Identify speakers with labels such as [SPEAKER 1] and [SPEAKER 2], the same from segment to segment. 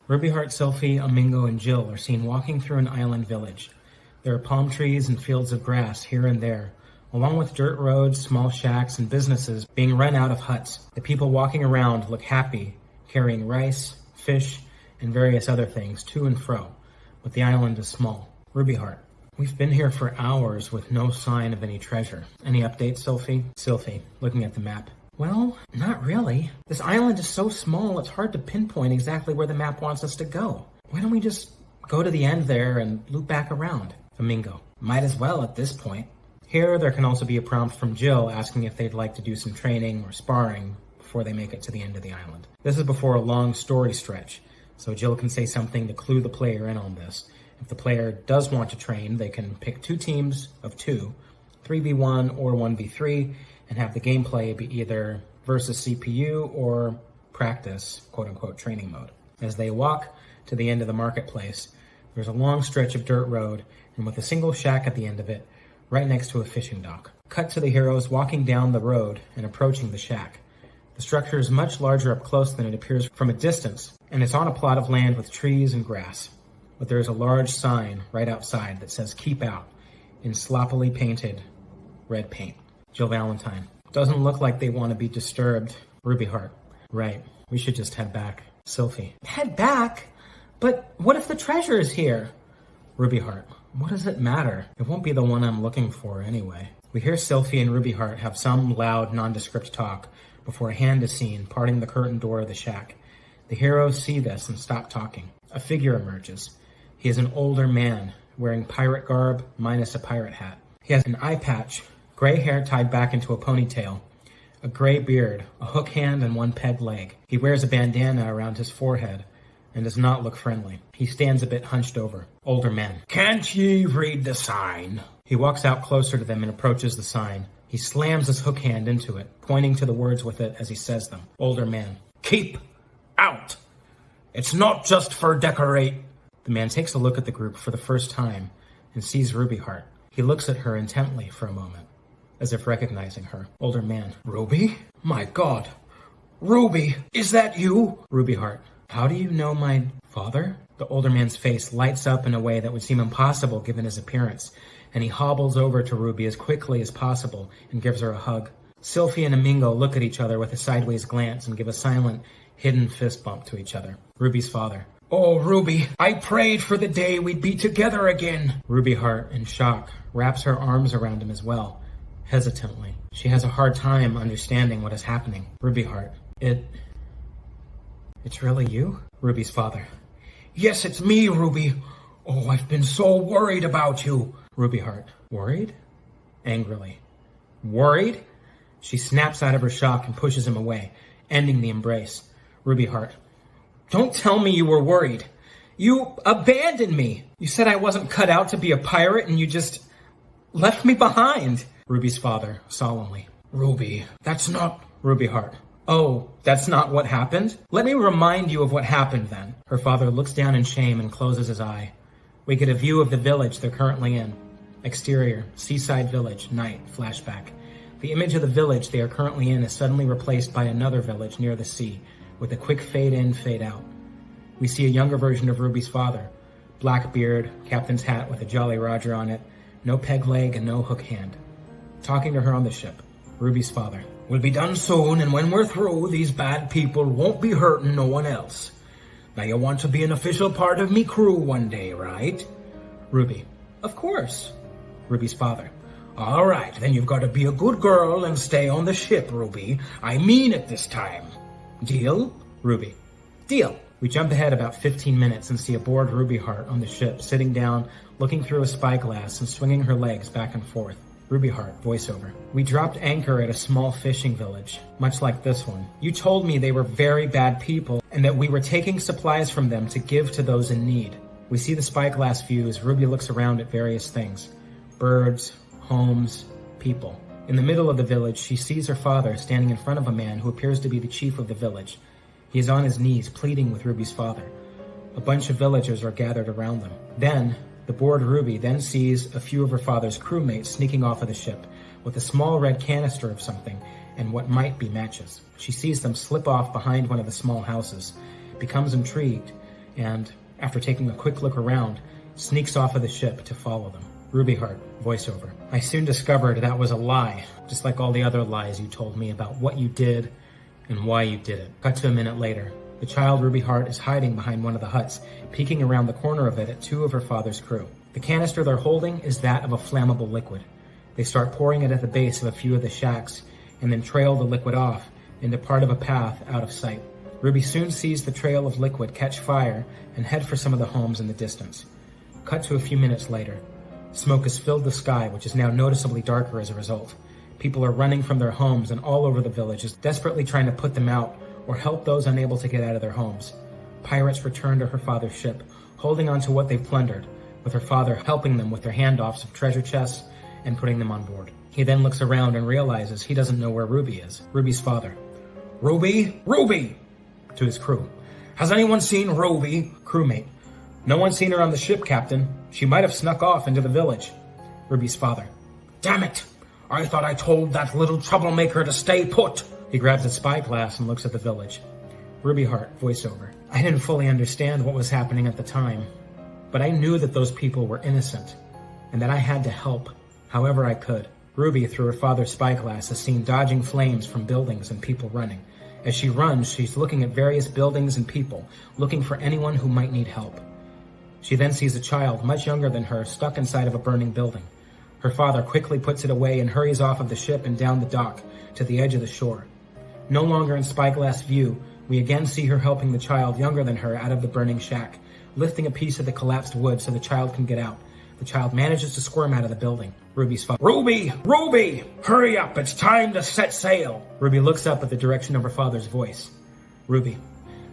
[SPEAKER 1] Ruby Heart, Sylphie, Amingo, and Jill are seen walking through an island village. There are palm trees and fields of grass here and there, along with dirt roads, small shacks, and businesses being run out of huts. The people walking around look happy, carrying rice, fish, and various other things to and fro, but the island is small. Ruby Heart. We've been here for hours with no sign of any treasure. Any updates, Sylphie? Sylphie, looking at the map. Well, not really. This island is so small, it's hard to pinpoint exactly where the map wants us to go. Why don't we just go to the end there and loop back around? Flamingo. Might as well at this point. Here, there can also be a prompt from Jill asking if they'd like to do some training or sparring before they make it to the end of the island. This is before a long story stretch, so Jill can say something to clue the player in on this. If the player does want to train, they can pick 2 teams of 2, 3v1 or 1v3, and have the gameplay be either versus CPU or practice, quote-unquote, training mode. As they walk to the end of the marketplace, there's a long stretch of dirt road, and with a single shack at the end of it, right next to a fishing dock. Cut to the heroes walking down the road and approaching the shack. The structure is much larger up close than it appears from a distance, and it's on a plot of land with trees and grass. But there is a large sign right outside that says "Keep Out" in sloppily painted red paint. Jill Valentine. Doesn't look like they want to be disturbed. Ruby Heart. Right. We should just head back. Sylphie. Head back? But what if the treasure is here? Ruby Heart. What does it matter? It won't be the one I'm looking for anyway. We hear Sylphie and Ruby Heart have some loud, nondescript talk before a hand is seen parting the curtain door of the shack. The heroes see this and stop talking. A figure emerges. He is an older man, wearing pirate garb minus a pirate hat. He has an eye patch, gray hair tied back into a ponytail, a gray beard, a hook hand, and 1 peg leg. He wears a bandana around his forehead and does not look friendly. He stands a bit hunched over. Older man. Can't ye read the sign? He walks out closer to them and approaches the sign. He slams his hook hand into it, pointing to the words with it as he says them. Older man. Keep out. It's not just for decorate. The man takes a look at the group for the first time and sees Ruby Heart. He looks at her intently for a moment, as if recognizing her. Older man. Ruby? My God. Ruby, is that you? Ruby Heart. How do you know my father? The older man's face lights up in a way that would seem impossible given his appearance, and he hobbles over to Ruby as quickly as possible and gives her a hug. Sylphie and Amingo look at each other with a sideways glance and give a silent, hidden fist bump to each other. Ruby's father. Oh, Ruby, I prayed for the day we'd be together again. Ruby Heart, in shock, wraps her arms around him as well, hesitantly. She has a hard time understanding what is happening. Ruby Heart. It's really you? Ruby's father. Yes, it's me, Ruby. Oh, I've been so worried about you. Ruby Heart. Worried? Angrily. Worried? She snaps out of her shock and pushes him away, ending the embrace. Ruby Heart. Don't tell me you were worried. You abandoned me. You said I wasn't cut out to be a pirate and you just left me behind. Ruby's father, solemnly. Ruby, that's not... Ruby Heart. Oh, that's not what happened? Let me remind you of what happened then. Her father looks down in shame and closes his eye. We get a view of the village they're currently in. Exterior, seaside village, night, flashback. The image of the village they are currently in is suddenly replaced by another village near the sea, with a quick fade in, fade out. We see a younger version of Ruby's father. Black beard, captain's hat with a Jolly Roger on it, no peg leg and no hook hand. Talking to her on the ship. Ruby's father. We'll be done soon, and when we're through, these bad people won't be hurting no one else. Now you want to be an official part of me crew one day, right? Ruby. Of course. Ruby's father. All right, then you've got to be a good girl and stay on the ship, Ruby. I mean it this time. Deal? Ruby. Deal. We jump ahead about 15 minutes and see a bored Ruby Heart on the ship, sitting down, looking through a spyglass and swinging her legs back and forth. Ruby Heart, voiceover. We dropped anchor at a small fishing village, much like this one. You told me they were very bad people and that we were taking supplies from them to give to those in need. We see the spyglass view as Ruby looks around at various things. Birds, homes, people. In the middle of the village, she sees her father standing in front of a man who appears to be the chief of the village. He is on his knees, pleading with Ruby's father. A bunch of villagers are gathered around them. Then, the bored Ruby then sees a few of her father's crewmates sneaking off of the ship with a small red canister of something and what might be matches. She sees them slip off behind one of the small houses, becomes intrigued, and, after taking a quick look around, sneaks off of the ship to follow them. Ruby Heart, voiceover. I soon discovered that was a lie, just like all the other lies you told me about what you did and why you did it. Cut to a minute later. The child Ruby Heart is hiding behind one of the huts, peeking around the corner of it at two of her father's crew. The canister they're holding is that of a flammable liquid. They start pouring it at the base of a few of the shacks, and then trail the liquid off into part of a path out of sight. Ruby soon sees the trail of liquid catch fire and head for some of the homes in the distance. Cut to a few minutes later. Smoke has filled the sky, which is now noticeably darker as a result. People are running from their homes and all over the village, desperately trying to put them out or help those unable to get out of their homes. Pirates return to her father's ship, holding on to what they've plundered, with her father helping them with their handoffs of treasure chests and putting them on board. He then looks around and realizes he doesn't know where Ruby is. Ruby's father. Ruby! Ruby! To his crew. Has anyone seen Ruby? Crewmate. No one's seen her on the ship, Captain. She might have snuck off into the village. Ruby's father. Damn it! I thought I told that little troublemaker to stay put. He grabs a spyglass and looks at the village. Ruby Heart, voiceover. I didn't fully understand what was happening at the time, but I knew that those people were innocent, and that I had to help, however I could. Ruby, through her father's spyglass, is seen dodging flames from buildings and people running. As she runs, she's looking at various buildings and people, looking for anyone who might need help. She then sees a child, much younger than her, stuck inside of a burning building. Her father quickly puts it away and hurries off of the ship and down the dock to the edge of the shore. No longer in spyglass view, we again see her helping the child younger than her out of the burning shack, lifting a piece of the collapsed wood so the child can get out. The child manages to squirm out of the building. Ruby's father. Ruby! Ruby! Hurry up, it's time to set sail! Ruby looks up at the direction of her father's voice. Ruby.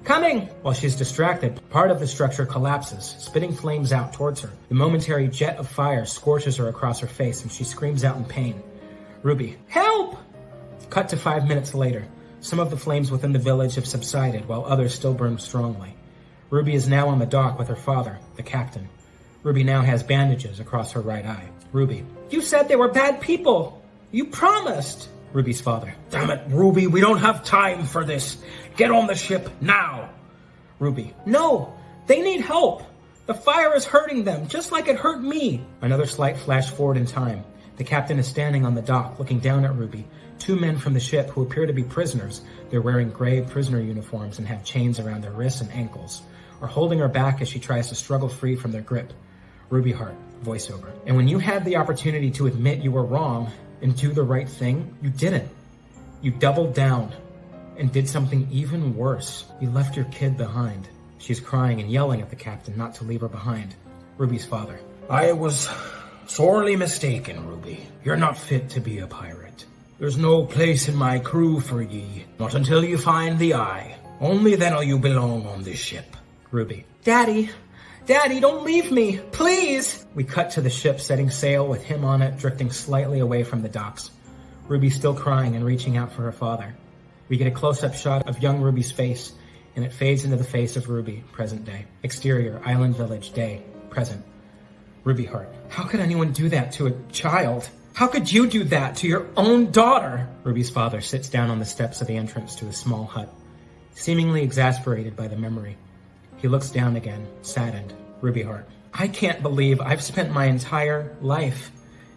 [SPEAKER 1] Coming! While she's distracted, part of the structure collapses, spitting flames out towards her. The momentary jet of fire scorches her across her face and she screams out in pain. Ruby. Help! Cut to 5 minutes later. Some of the flames within the village have subsided while others still burn strongly. Ruby is now on the dock with her father, the captain. Ruby now has bandages across her right eye. Ruby. You said they were bad people! You promised! Ruby's father. Damn it, Ruby, we don't have time for this. Get on the ship now. Ruby. No, they need help. The fire is hurting them, just like it hurt me. Another slight flash forward in time. The captain is standing on the dock, looking down at Ruby. Two men from the ship who appear to be prisoners, they're wearing gray prisoner uniforms and have chains around their wrists and ankles, are holding her back as she tries to struggle free from their grip. Ruby Heart, voiceover. And when you had the opportunity to admit you were wrong and do the right thing, you didn't. You doubled down and did something even worse. You left your kid behind. She's crying and yelling at the captain not to leave her behind. Ruby's father. I was sorely mistaken, Ruby. You're not fit to be a pirate. There's no place in my crew for ye, not until you find the eye. Only then'll you belong on this ship. Ruby. Daddy, don't leave me, please! We cut to the ship setting sail with him on it, drifting slightly away from the docks. Ruby still crying and reaching out for her father. We get a close-up shot of young Ruby's face, and it fades into the face of Ruby, present day. Exterior, island village, day, present. Ruby Heart. How could anyone do that to a child? How could you do that to your own daughter? Ruby's father sits down on the steps of the entrance to a small hut, seemingly exasperated by the memory. He looks down again, saddened. Ruby Heart. I can't believe I've spent my entire life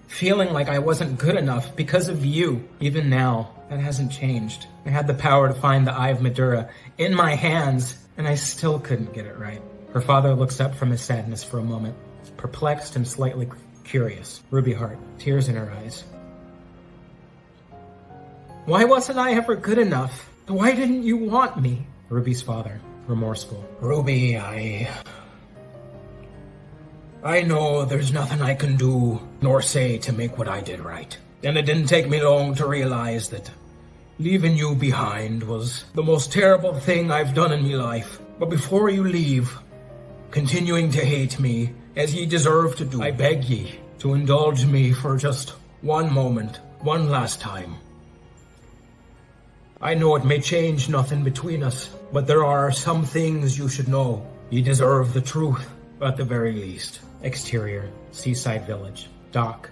[SPEAKER 1] feeling like I wasn't good enough because of you. Even now, that hasn't changed. I had the power to find the Eye of Madura in my hands, and I still couldn't get it right. Her father looks up from his sadness for a moment, perplexed and slightly curious. Ruby Heart, tears in her eyes. Why wasn't I ever good enough? Why didn't you want me? Ruby's father, remorseful. Ruby, I know there's nothing I can do nor say to make what I did right. And it didn't take me long to realize that leaving you behind was the most terrible thing I've done in me life. But before you leave, continuing to hate me as ye deserve to do, I beg ye to indulge me for just one moment, one last time. I know it may change nothing between us, but there are some things you should know. Ye deserve the truth, at the very least. Exterior, seaside village, dock,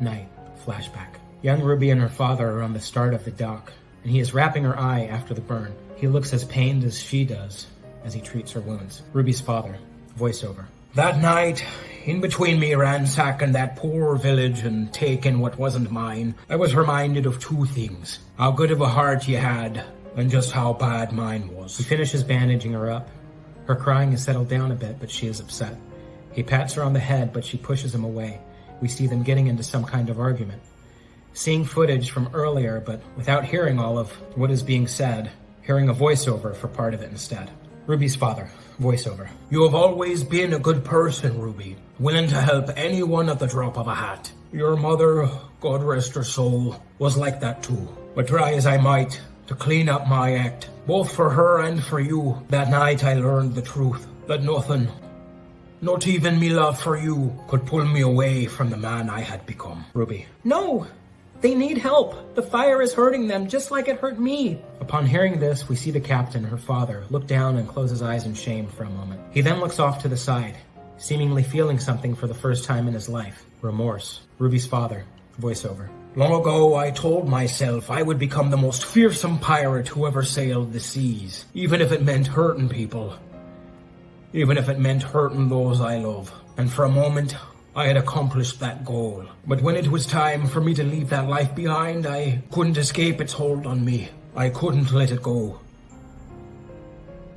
[SPEAKER 1] night, flashback. Young Ruby and her father are on the start of the dock, and he is wrapping her eye after the burn. He looks as pained as she does, as he treats her wounds. Ruby's father, voiceover. That night, in between me ransacking that poor village and taking what wasn't mine, I was reminded of two things. How good of a heart you had, and just how bad mine was. He finishes bandaging her up. Her crying has settled down a bit, but she is upset. He pats her on the head, but she pushes him away. We see them getting into some kind of argument. Seeing footage from earlier, but without hearing all of what is being said, hearing a voiceover for part of it instead. Ruby's father, voiceover. You have always been a good person, Ruby, willing to help anyone at the drop of a hat. Your mother, God rest her soul, was like that too. But try as I might to clean up my act, both for her and for you, that night I learned the truth, that nothing, not even me love for you, could pull me away from the man I had become. Ruby. No! They need help. The fire is hurting them just like it hurt me. Upon hearing this, we see the captain, her father, look down and close his eyes in shame for a moment. He then looks off to the side, seemingly feeling something for the first time in his life. Remorse. Ruby's father, voiceover. Long ago, I told myself I would become the most fearsome pirate who ever sailed the seas, even if it meant hurting people. Even if it meant hurting those I love. And for a moment, I had accomplished that goal. But when it was time for me to leave that life behind, I couldn't escape its hold on me. I couldn't let it go.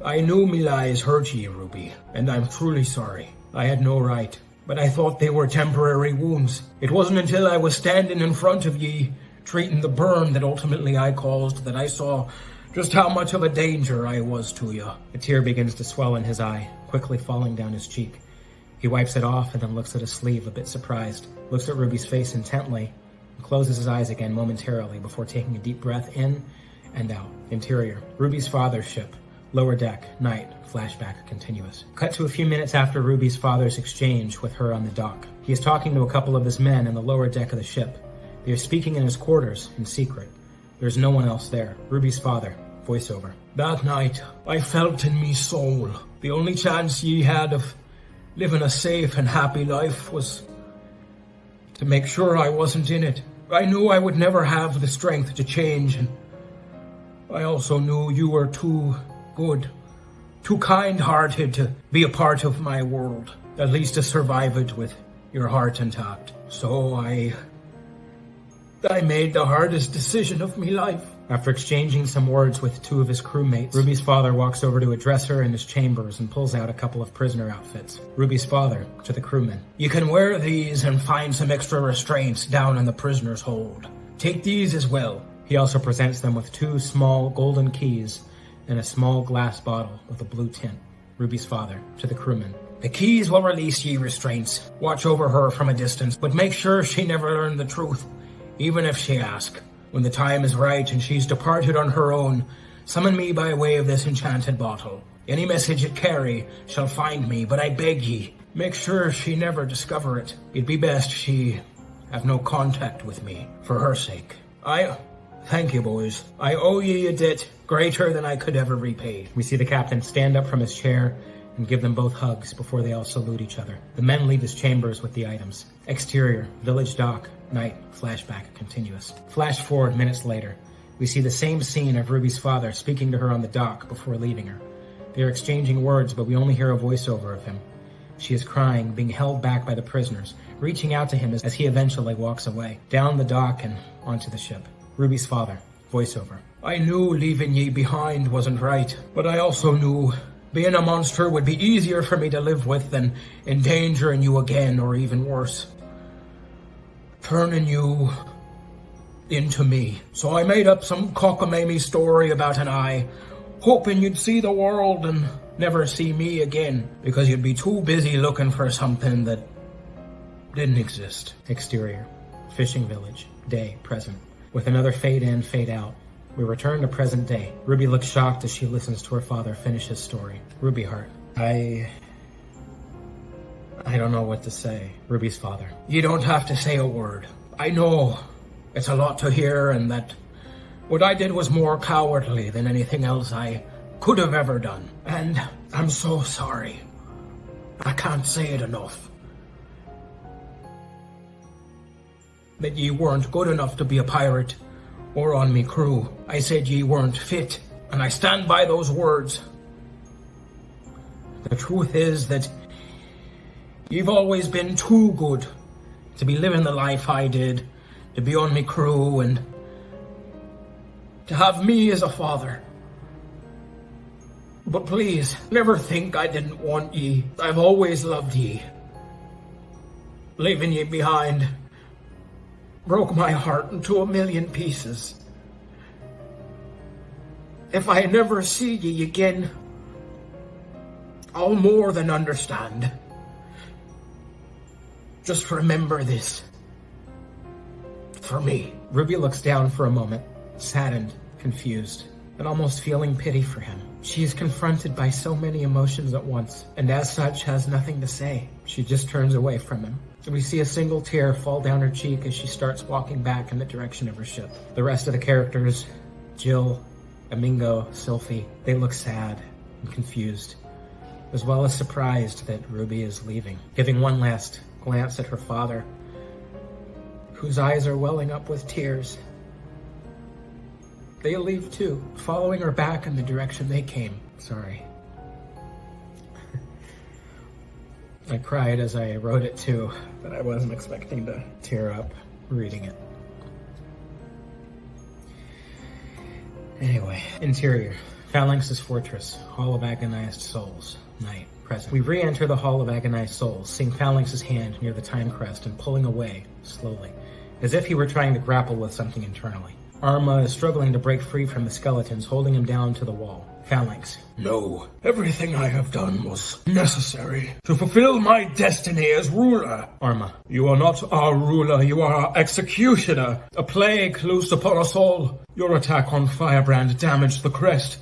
[SPEAKER 1] I knew me lies hurt ye, Ruby, and I'm truly sorry. I had no right, but I thought they were temporary wounds. It wasn't until I was standing in front of ye, treating the burn that ultimately I caused, that I saw just how much of a danger I was to you. A tear begins to swell in his eye, quickly falling down his cheek. He wipes it off and then looks at his sleeve a bit surprised, looks at Ruby's face intently, and closes his eyes again momentarily before taking a deep breath in and out. Interior. Ruby's father's ship. Lower deck. Night. Flashback. Continuous. Cut to a few minutes after Ruby's father's exchange with her on the dock. He is talking to a couple of his men in the lower deck of the ship. They are speaking in his quarters, in secret. There's no one else there. Ruby's father. Voiceover. That night, I felt in me soul, the only chance ye had of living a safe and happy life was to make sure I wasn't in it. I knew I would never have the strength to change, and I also knew you were too good, too kind-hearted to be a part of my world, at least to survive it with your heart intact. So I made the hardest decision of me life. After exchanging some words with two of his crewmates, Ruby's father walks over to a dresser in his chambers and pulls out a couple of prisoner outfits. Ruby's father, to the crewmen. You can wear these and find some extra restraints down in the prisoner's hold. Take these as well. He also presents them with two small golden keys and a small glass bottle with a blue tint. Ruby's father, to the crewmen. The keys will release ye restraints. Watch over her from a distance, but make sure she never learn the truth, even if she ask. When the time is right and she's departed on her own, summon me by way of this enchanted bottle. Any message it carry shall find me, but I beg ye, make sure she never discover it. It'd be best she have no contact with me, for her sake. Thank you, boys. I owe ye a debt greater than I could ever repay. We see the captain stand up from his chair and give them both hugs before they all salute each other. The men leave his chambers with the items. Exterior, village dock, night, flashback, continuous. Flash forward minutes later. We see the same scene of Ruby's father speaking to her on the dock before leaving her. They are exchanging words, but we only hear a voiceover of him. She is crying, being held back by the prisoners, reaching out to him as he eventually walks away, down the dock and onto the ship. Ruby's father, voiceover. I knew leaving ye behind wasn't right, but I also knew being a monster would be easier for me to live with than endangering you again, or even worse, turning you into me. So I made up some cockamamie story about an eye, hoping you'd see the world and never see me again, because you'd be too busy looking for something that didn't exist. Exterior, fishing village, day, present. With another fade in, fade out, we return to present day. Ruby looks shocked as she listens to her father finish his story. Ruby heart. I don't know what to say. Ruby's father. You don't have to say a word. I know it's a lot to hear, and that what I did was more cowardly than anything else I could have ever done. And I'm so sorry. I can't say it enough. That ye weren't good enough to be a pirate or on me crew. I said ye weren't fit, and I stand by those words. The truth is that you've always been too good to be living the life I did, to be on me crew, and to have me as a father. But please, never think I didn't want ye. I've always loved ye. Leaving ye behind broke my heart into a million pieces. If I never see ye again, I'll more than understand. Just remember this. For me. Ruby looks down for a moment, saddened, confused, and almost feeling pity for him. She is confronted by so many emotions at once, and as such has nothing to say. She just turns away from him. We see a single tear fall down her cheek as she starts walking back in the direction of her ship. The rest of the characters, Jill, Amingo, Sylphie, they look sad and confused, as well as surprised that Ruby is leaving, giving one last glance at her father, whose eyes are welling up with tears. They leave too, following her back in the direction they came. Sorry. I cried as I wrote it too, but I wasn't expecting to tear up reading it. Anyway, interior. Phalanx's fortress, Hall of Agonized Souls, night, present. We re-enter the Hall of Agonized Souls, seeing Phalanx's hand near the time crest and pulling away, slowly, as if he were trying to grapple with something internally. Arma is struggling to break free from the skeletons, holding him down to the wall. Phalanx.
[SPEAKER 2] No, everything I have done was necessary to fulfill my destiny as ruler.
[SPEAKER 1] Arma.
[SPEAKER 2] You are not our ruler, you are our executioner. A plague loosed upon us all. Your attack on Firebrand damaged the crest,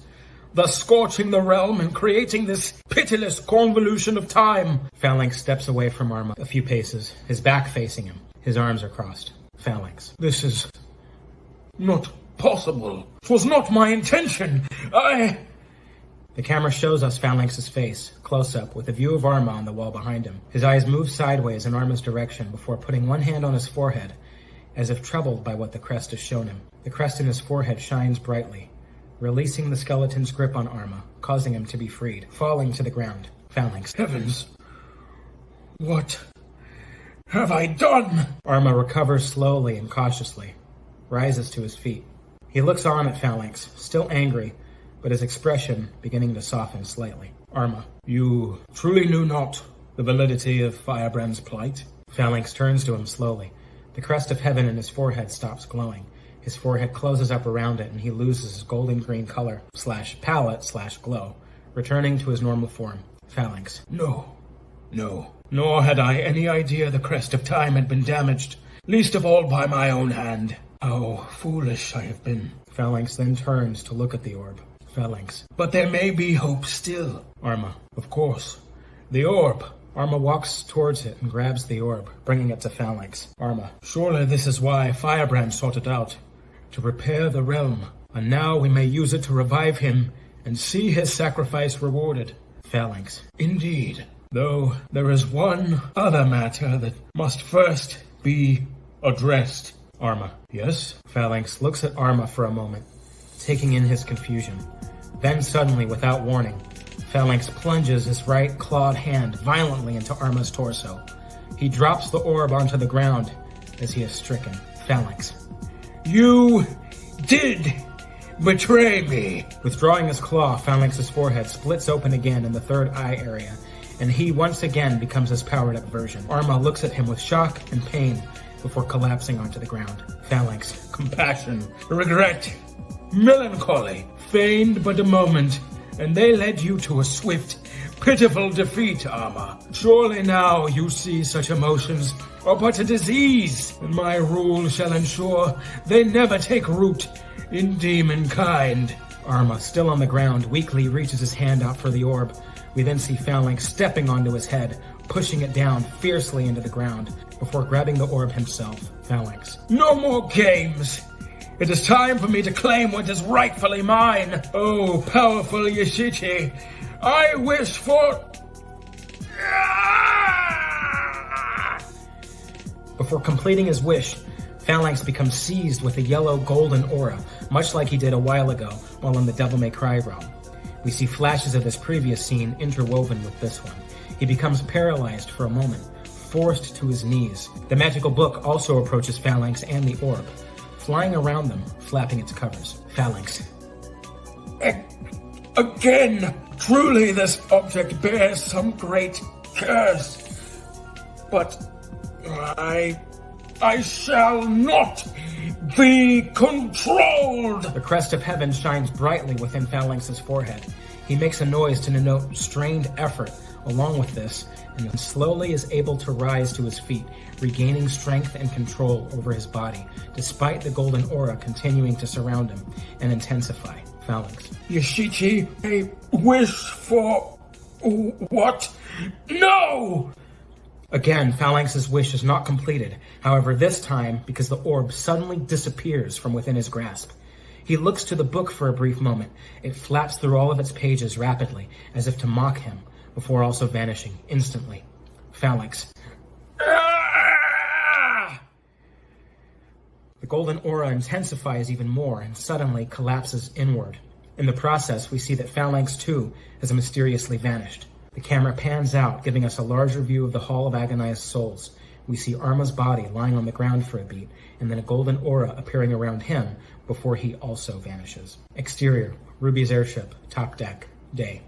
[SPEAKER 2] thus scorching the realm and creating this pitiless convolution of time.
[SPEAKER 1] Phalanx steps away from Arma a few paces, his back facing him. His arms are crossed. Phalanx.
[SPEAKER 2] This is not possible. It was not my intention.
[SPEAKER 1] The camera shows us Phalanx's face, close-up, with a view of Arma on the wall behind him. His eyes move sideways in Arma's direction before putting one hand on his forehead, as if troubled by what the crest has shown him. The crest in his forehead shines brightly, releasing the skeleton's grip on Arma, causing him to be freed, falling to the ground. Phalanx.
[SPEAKER 2] Heavens! What have I done?
[SPEAKER 1] Arma recovers slowly and cautiously, rises to his feet. He looks on at Phalanx, still angry, but his expression beginning to soften slightly. Arma.
[SPEAKER 2] You truly knew not the validity of Firebrand's plight?
[SPEAKER 1] Phalanx turns to him slowly. The crest of heaven in his forehead stops glowing. His forehead closes up around it and he loses his golden green color / palette / glow, returning to his normal form. Phalanx.
[SPEAKER 2] No. Nor had I any idea the crest of time had been damaged, least of all by my own hand. How foolish I have been.
[SPEAKER 1] Phalanx then turns to look at the orb. Phalanx.
[SPEAKER 2] But there may be hope still.
[SPEAKER 1] Arma.
[SPEAKER 2] Of course. The orb.
[SPEAKER 1] Arma walks towards it and grabs the orb, bringing it to Phalanx. Arma.
[SPEAKER 2] Surely this is why Firebrand sought it out, to repair the realm. And now we may use it to revive him and see his sacrifice rewarded.
[SPEAKER 1] Phalanx.
[SPEAKER 2] Indeed. Though there is one other matter that must first be addressed.
[SPEAKER 1] Arma.
[SPEAKER 2] Yes?
[SPEAKER 1] Phalanx looks at Arma for a moment, taking in his confusion. Then suddenly, without warning, Phalanx plunges his right clawed hand violently into Arma's torso. He drops the orb onto the ground as he is stricken. Phalanx.
[SPEAKER 2] You did betray me.
[SPEAKER 1] Withdrawing his claw, Phalanx's forehead splits open again in the third eye area, and he once again becomes his powered-up version. Arma looks at him with shock and pain before collapsing onto the ground. Phalanx.
[SPEAKER 2] Compassion, regret, melancholy, feigned but a moment, and they led you to a swift, pitiful defeat, Arma. Surely now you see such emotions are but a disease, and my rule shall ensure they never take root in demonkind.
[SPEAKER 1] Arma, still on the ground, weakly reaches his hand out for the orb. We then see Phalanx stepping onto his head, pushing it down fiercely into the ground, before grabbing the orb himself. Phalanx.
[SPEAKER 2] No more games! It is time for me to claim what is rightfully mine. Oh, powerful Yashichi, I wish for...
[SPEAKER 1] Before completing his wish, Phalanx becomes seized with a yellow golden aura, much like he did a while ago while in the Devil May Cry realm. We see flashes of this previous scene interwoven with this one. He becomes paralyzed for a moment, forced to his knees. The magical book also approaches Phalanx and the orb, flying around them, flapping its covers. Phalanx.
[SPEAKER 2] Again! Truly this object bears some great curse. But I shall not be controlled!
[SPEAKER 1] The crest of heaven shines brightly within Phalanx's forehead. He makes a noise to denote strained effort along with this, and slowly is able to rise to his feet, regaining strength and control over his body, despite the golden aura continuing to surround him and intensify. Phalanx.
[SPEAKER 2] Yashichi, a wish for... what? No!
[SPEAKER 1] Again, Phalanx's wish is not completed. However, this time, because the orb suddenly disappears from within his grasp. He looks to the book for a brief moment. It flaps through all of its pages rapidly, as if to mock him, before also vanishing instantly. Phalanx.
[SPEAKER 2] Ah!
[SPEAKER 1] The golden aura intensifies even more and suddenly collapses inward. In the process, we see that Phalanx too has mysteriously vanished. The camera pans out, giving us a larger view of the Hall of Agonized Souls. We see Arma's body lying on the ground for a beat, and then a golden aura appearing around him before he also vanishes. Exterior, Ruby's airship, top deck, day.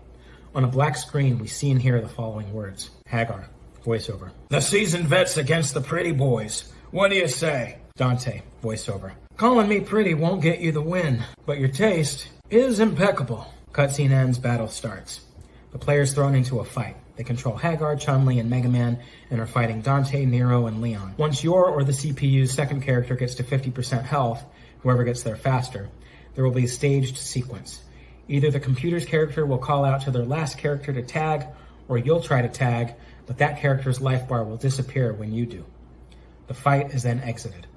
[SPEAKER 1] On a black screen, we see and hear the following words. Hagar, voiceover.
[SPEAKER 2] The seasoned vets against the pretty boys. What do you say?
[SPEAKER 1] Dante, voiceover.
[SPEAKER 2] Calling me pretty won't get you the win, but your taste is impeccable.
[SPEAKER 1] Cutscene ends, battle starts. The player's thrown into a fight. They control Hagar, Chun-Li, and Mega Man, and are fighting Dante, Nero, and Leon. Once your or the CPU's second character gets to 50% health, whoever gets there faster, there will be a staged sequence. Either the computer's character will call out to their last character to tag, or you'll try to tag, but that character's life bar will disappear when you do. The fight is then exited.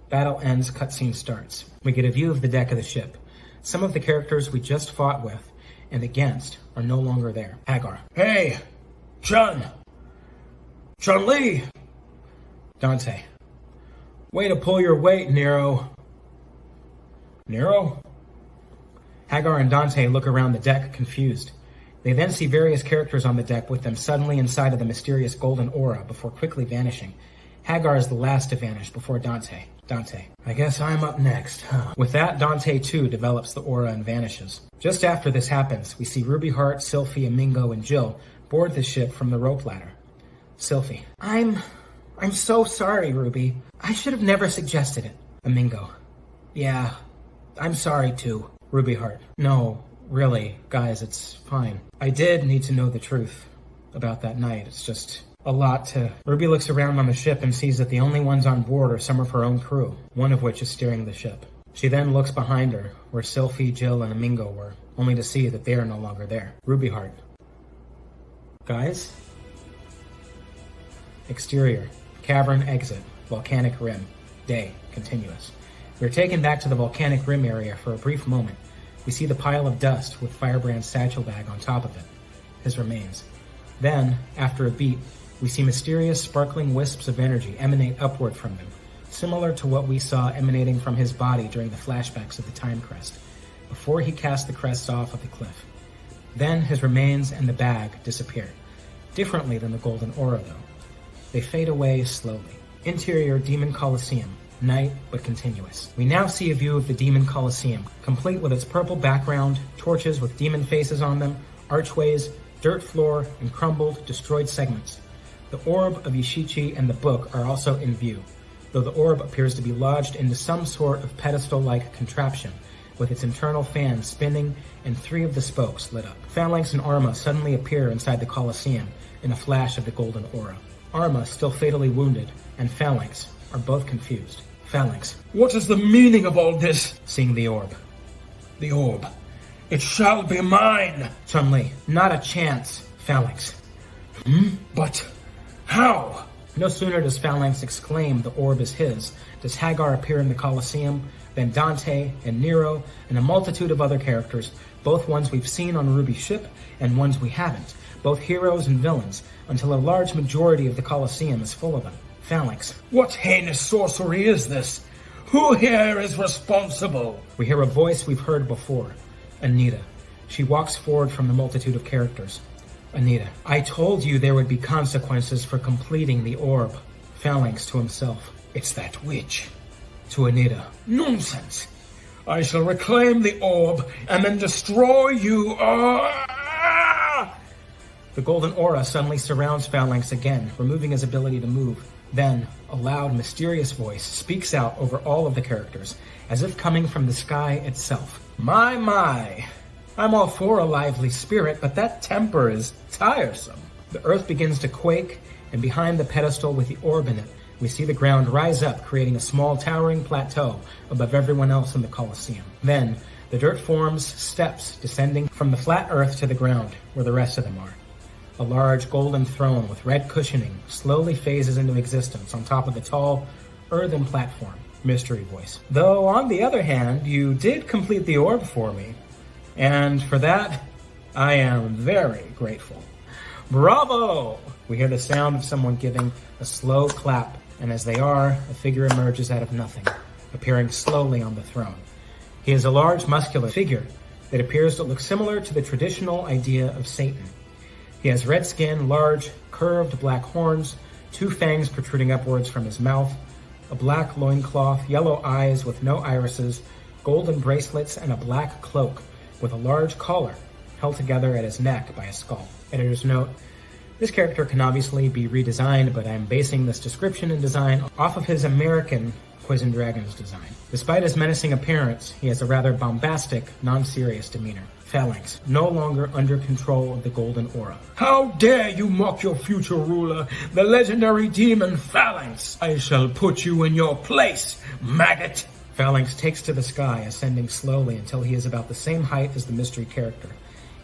[SPEAKER 1] Battle ends, cutscene starts. We get a view of the deck of the ship. Some of the characters we just fought with and against are no longer there. Hagar.
[SPEAKER 2] Hey, Chun-Li!
[SPEAKER 1] Dante.
[SPEAKER 2] Way to pull your weight, Nero.
[SPEAKER 1] Nero? Hagar and Dante look around the deck, confused. They then see various characters on the deck with them suddenly inside of the mysterious golden aura before quickly vanishing. Hagar is the last to vanish before Dante. Dante.
[SPEAKER 2] I guess I'm up next, huh?
[SPEAKER 1] With that, Dante too develops the aura and vanishes. Just after this happens, we see Ruby Heart, Sylphie, Amingo, and Jill board the ship from the rope ladder. Sylphie. I'm so sorry, Ruby. I should have never suggested it. Amingo. Yeah, I'm sorry too. Ruby Heart. No, really, guys, it's fine. I did need to know the truth about that night. It's just a lot to... Ruby looks around on the ship and sees that the only ones on board are some of her own crew, one of which is steering the ship. She then looks behind her, where Sylphie, Jill, and Amingo were, only to see that they are no longer there. Ruby Heart. Guys? Exterior. Cavern exit. Volcanic rim. Day. Continuous. We are taken back to the volcanic rim area for a brief moment. We see the pile of dust with Firebrand's satchel bag on top of it. His remains. Then, after a beat, we see mysterious sparkling wisps of energy emanate upward from him, similar to what we saw emanating from his body during the flashbacks of the Time Crest, before he cast the crest off of the cliff. Then his remains and the bag disappear, differently than the golden aura though. They fade away slowly. Interior Demon Coliseum, night but continuous. We now see a view of the Demon Coliseum, complete with its purple background, torches with demon faces on them, archways, dirt floor, and crumbled, destroyed segments. The orb of Yashichi and the book are also in view, though the orb appears to be lodged into some sort of pedestal-like contraption, with its internal fan spinning and 3 of the spokes lit up. Phalanx and Arma suddenly appear inside the Colosseum in a flash of the golden aura. Arma, still fatally wounded, and Phalanx are both confused. Phalanx.
[SPEAKER 2] What is the meaning of all this?
[SPEAKER 1] Seeing the orb.
[SPEAKER 2] The orb. It shall be mine.
[SPEAKER 1] Chun-Li. Not a chance. Phalanx.
[SPEAKER 2] But how?
[SPEAKER 1] No sooner does Phalanx exclaim the orb is his, does Hagar appear in the Colosseum, then Dante and Nero and a multitude of other characters, both ones we've seen on Ruby's ship and ones we haven't, both heroes and villains, until a large majority of the Colosseum is full of them. Phalanx.
[SPEAKER 2] What heinous sorcery is this? Who here is responsible?
[SPEAKER 1] We hear a voice we've heard before. Anita. She walks forward from the multitude of characters. Anita, I told you there would be consequences for completing the orb. Phalanx to himself. It's that witch. To Anita.
[SPEAKER 2] Nonsense. I shall reclaim the orb and then destroy you.
[SPEAKER 1] The golden aura suddenly surrounds Phalanx again, removing his ability to move. Then, a loud, mysterious voice speaks out over all of the characters, as if coming from the sky itself. My. I'm all for a lively spirit, but that temper is tiresome. The earth begins to quake, and behind the pedestal with the orb in it, we see the ground rise up, creating a small towering plateau above everyone else in the Colosseum. Then, the dirt forms steps descending from the flat earth to the ground, where the rest of them are. A large golden throne with red cushioning slowly phases into existence on top of the tall, earthen platform. Mystery voice. Though, on the other hand, you did complete the orb for me. And for that, I am very grateful. Bravo! We hear the sound of someone giving a slow clap, and as they are, a figure emerges out of nothing, appearing slowly on the throne. He is a large, muscular figure that appears to look similar to the traditional idea of Satan. He has red skin, large, curved black horns, 2 fangs protruding upwards from his mouth, a black loincloth, yellow eyes with no irises, golden bracelets, and a black cloak with a large collar held together at his neck by a skull. Editor's note: this character can obviously be redesigned, but I'm basing this description and design off of his American Poison Dragons design. Despite his menacing appearance, he has a rather bombastic, non-serious demeanor. Phalanx, no longer under control of the golden aura.
[SPEAKER 2] How dare you mock your future ruler, the legendary demon Phalanx! I shall put you in your place, maggot!
[SPEAKER 1] Phalanx takes to the sky, ascending slowly until he is about the same height as the mystery character.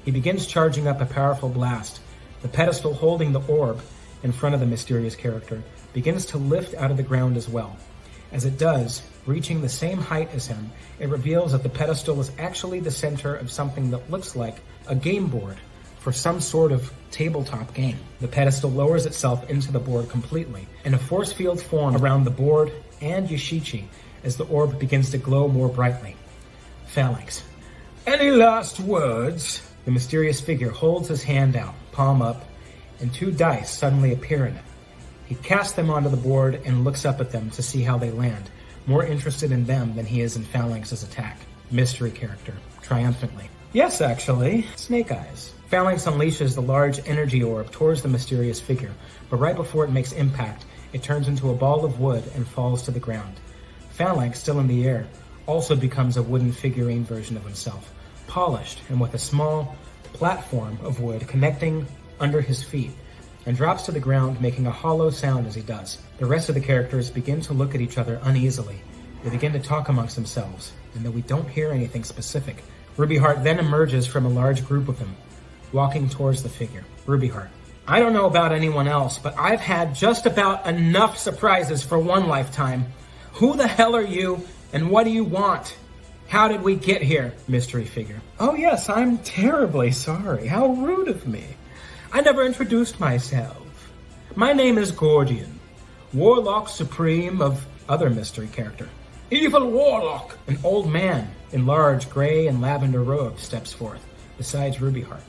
[SPEAKER 1] He begins charging up a powerful blast. The pedestal holding the orb in front of the mysterious character begins to lift out of the ground as well. As it does, reaching the same height as him, it reveals that the pedestal is actually the center of something that looks like a game board for some sort of tabletop game. The pedestal lowers itself into the board completely, and a force field forms around the board and Yoshichi as the orb begins to glow more brightly. Phalanx.
[SPEAKER 2] Any last words?
[SPEAKER 1] The mysterious figure holds his hand out, palm up, and 2 dice suddenly appear in it. He casts them onto the board and looks up at them to see how they land, more interested in them than he is in Phalanx's attack. Mystery character, triumphantly. Yes, actually, Snake Eyes. Phalanx unleashes the large energy orb towards the mysterious figure, but right before it makes impact, it turns into a ball of wood and falls to the ground. Phalanx, still in the air, also becomes a wooden figurine version of himself, polished and with a small platform of wood connecting under his feet, and drops to the ground, making a hollow sound as he does. The rest of the characters begin to look at each other uneasily. They begin to talk amongst themselves, and though we don't hear anything specific, Rubyheart then emerges from a large group of them, walking towards the figure. Rubyheart. I don't know about anyone else, but I've had just about enough surprises for one lifetime. Who the hell are you, and what do you want? How did we get here? Mystery figure. Oh yes, I'm terribly sorry. How rude of me. I never introduced myself. My name is Gordian, Warlock Supreme of other mystery character.
[SPEAKER 2] Evil Warlock!
[SPEAKER 1] An old man in large gray and lavender robes steps forth, besides Rubyheart.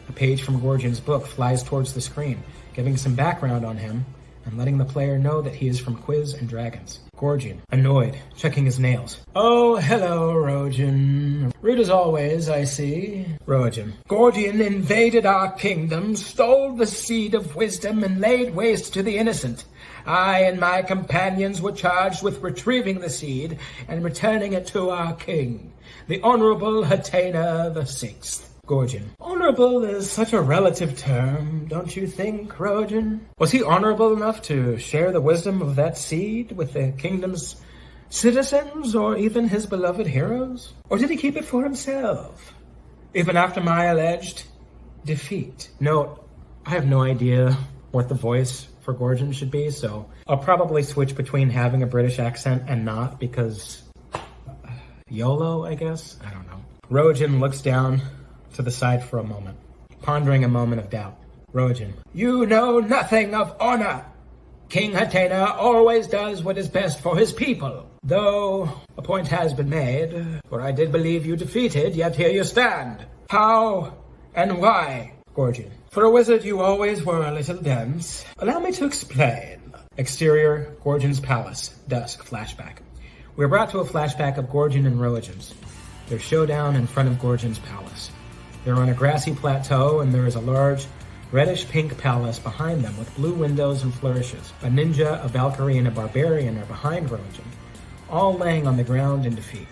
[SPEAKER 1] A page from Gordian's book flies towards the screen, giving some background on him and letting the player know that he is from Quiz and Dragons. Gordian, annoyed, checking his nails. Oh, hello, Rojan. Rude as always, I see. Rojan.
[SPEAKER 2] Gordian invaded our kingdom, stole the seed of wisdom, and laid waste to the innocent. I and my companions were charged with retrieving the seed and returning it to our king, the Honorable Hatena VI.
[SPEAKER 1] Gordian. Honorable is such a relative term, don't you think, Rojan? Was he honorable enough to share the wisdom of that seed with the kingdom's citizens, or even his beloved heroes? Or did he keep it for himself, even after my alleged defeat? Note, I have no idea what the voice for Gordian should be, so I'll probably switch between having a British accent and not, because YOLO, I guess? I don't know. Rojan looks down to the side for a moment, pondering a moment of doubt. Rojan.
[SPEAKER 2] You know nothing of honor. King Hatena always does what is best for his people. Though a point has been made, for I did believe you defeated, yet here you stand. How and why? Gorgon. For a wizard, you always were a little dense. Allow me to explain. Exterior, Gorgon's palace. Dusk, flashback. We're brought to a flashback of Gorgon and Roagens. Their showdown in front of Gorgon's palace. They're on a grassy plateau, and there is a large, reddish-pink palace behind them with blue windows and flourishes. A ninja, a Valkyrie, and a barbarian are behind Roagen, all laying on the ground in defeat.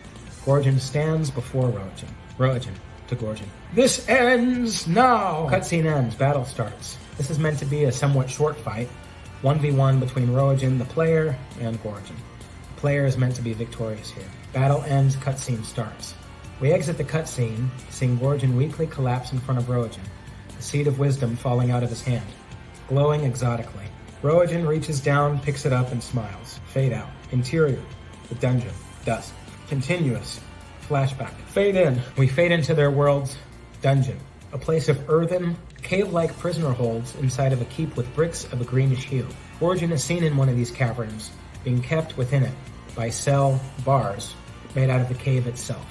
[SPEAKER 2] Gorgon stands before Roagen. Roagen to Gorgon. This ends now! Cutscene ends. Battle starts. This is meant to be a somewhat short fight. 1v1 between Roagen, the player, and Gorgon. The player is meant to be victorious here. Battle ends. Cutscene starts. We exit the cutscene, seeing Gorgon weakly collapse in front of Roagen, the seed of wisdom falling out of his hand, glowing exotically. Roagen reaches down, picks it up, and smiles. Fade out. Interior. The dungeon. Dusk. Continuous. Flashback. Fade in. We fade into their world's dungeon, a place of earthen, cave-like prisoner holds inside of a keep with bricks of a greenish hue. Gorgon is seen in one of these caverns, being kept within it by cell bars made out of the cave itself,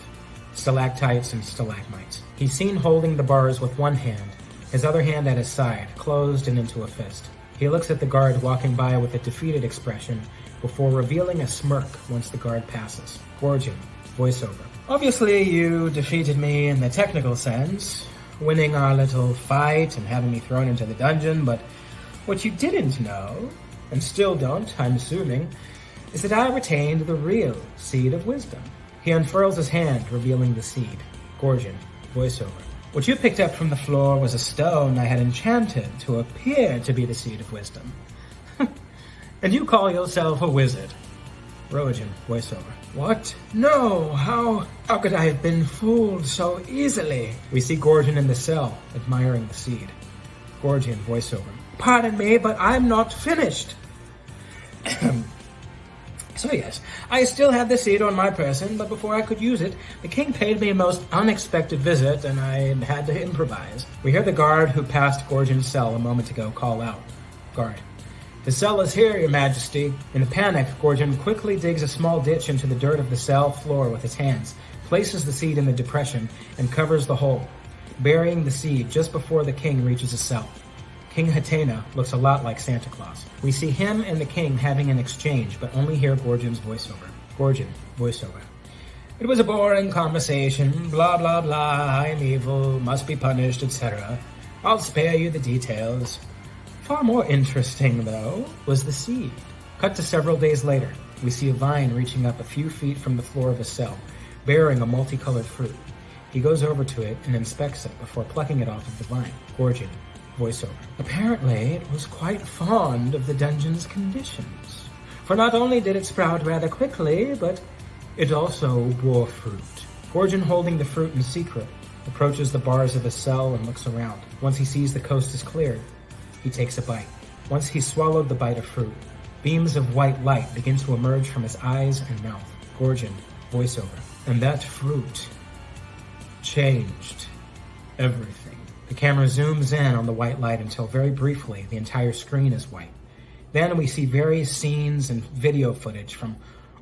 [SPEAKER 2] stalactites and stalagmites. He's seen holding the bars with one hand, his other hand at his side, closed and into a fist. He looks at the guard walking by with a defeated expression before revealing a smirk once the guard passes. Gorgon, voiceover. Obviously, you defeated me in the technical sense, winning our little fight and having me thrown into the dungeon, but what you didn't know, and still don't, I'm assuming, is that I retained the real seed of wisdom. He unfurls his hand, revealing the seed. Gorgon, voiceover. What you picked up from the floor was a stone I had enchanted to appear to be the seed of wisdom. And you call yourself a wizard. Roagen, voiceover. What? No, how could I have been fooled so easily? We see Gorgon in the cell, admiring the seed. Gorgon, voiceover. Pardon me, but I'm not finished. So yes, I still had the seed on my person, but before I could use it, the king paid me a most unexpected visit, and I had to improvise. We hear the guard who passed Gorgon's cell a moment ago call out. Guard. The cell is here, your majesty. In a panic, Gorgon quickly digs a small ditch into the dirt of the cell floor with his hands, places the seed in the depression, and covers the hole, burying the seed just before the king reaches his cell. King Hatena looks a lot like Santa Claus. We see him and the king having an exchange, but only hear Gorgon's voiceover. Gorgon, voiceover. It was a boring conversation, blah blah blah, I'm evil, must be punished, etc. I'll spare you the details. Far more interesting, though, was the seed. Cut to several days later, we see a vine reaching up a few feet from the floor of a cell, bearing a multicolored fruit. He goes over to it and inspects it before plucking it off of the vine. Gorgon, voiceover. Apparently, it was quite fond of the dungeon's conditions. For not only did it sprout rather quickly, but it also bore fruit. Gorgon, holding the fruit in secret, approaches the bars of his cell and looks around. Once he sees the coast is cleared, he takes a bite. Once he's swallowed the bite of fruit, beams of white light begin to emerge from his eyes and mouth. Gorgon, voiceover. And that fruit changed everything. The camera zooms in on the white light until very briefly the entire screen is white. Then we see various scenes and video footage from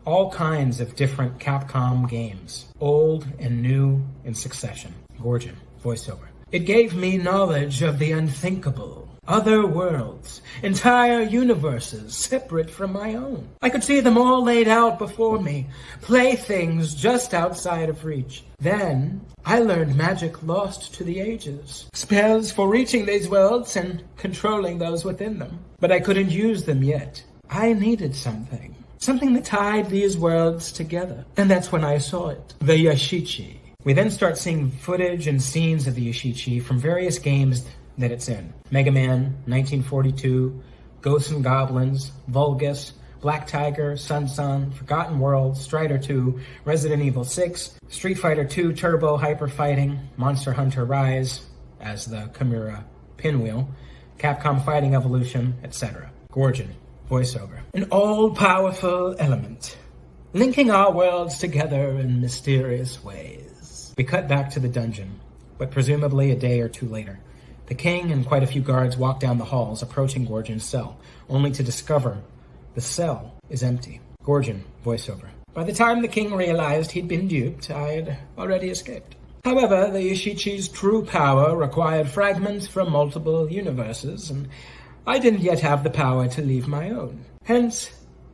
[SPEAKER 2] all kinds of different Capcom games, old and new in succession. Gorgon, voiceover. It gave me knowledge of the unthinkable. Other worlds, entire universes separate from my own. I could see them all laid out before me, playthings just outside of reach. Then, I learned magic lost to the ages. Spells for reaching these worlds and controlling those within them. But I couldn't use them yet. I needed something. Something that tied these worlds together. And that's when I saw it. The Yashichi. We then start seeing footage and scenes of the Yashichi from various games that it's in. Mega Man, 1942, Ghosts and Goblins, Vulgus, Black Tiger, Sun, Forgotten World, Strider 2, Resident Evil 6, Street Fighter 2 Turbo Hyper Fighting, Monster Hunter Rise as the Chimera Pinwheel, Capcom Fighting Evolution, etc. Gorgon, voiceover. An all-powerful element, linking our worlds together in mysterious ways. We cut back to the dungeon, but presumably a day or two later. The king and quite a few guards walk down the halls, approaching Gorgon's cell, only to discover the cell is empty. Gorgon, voiceover. By the time the king realized he'd been duped, I'd already escaped.
[SPEAKER 1] However, the Ishichi's true power required fragments from multiple universes, and I didn't yet have the power to leave my own. Hence,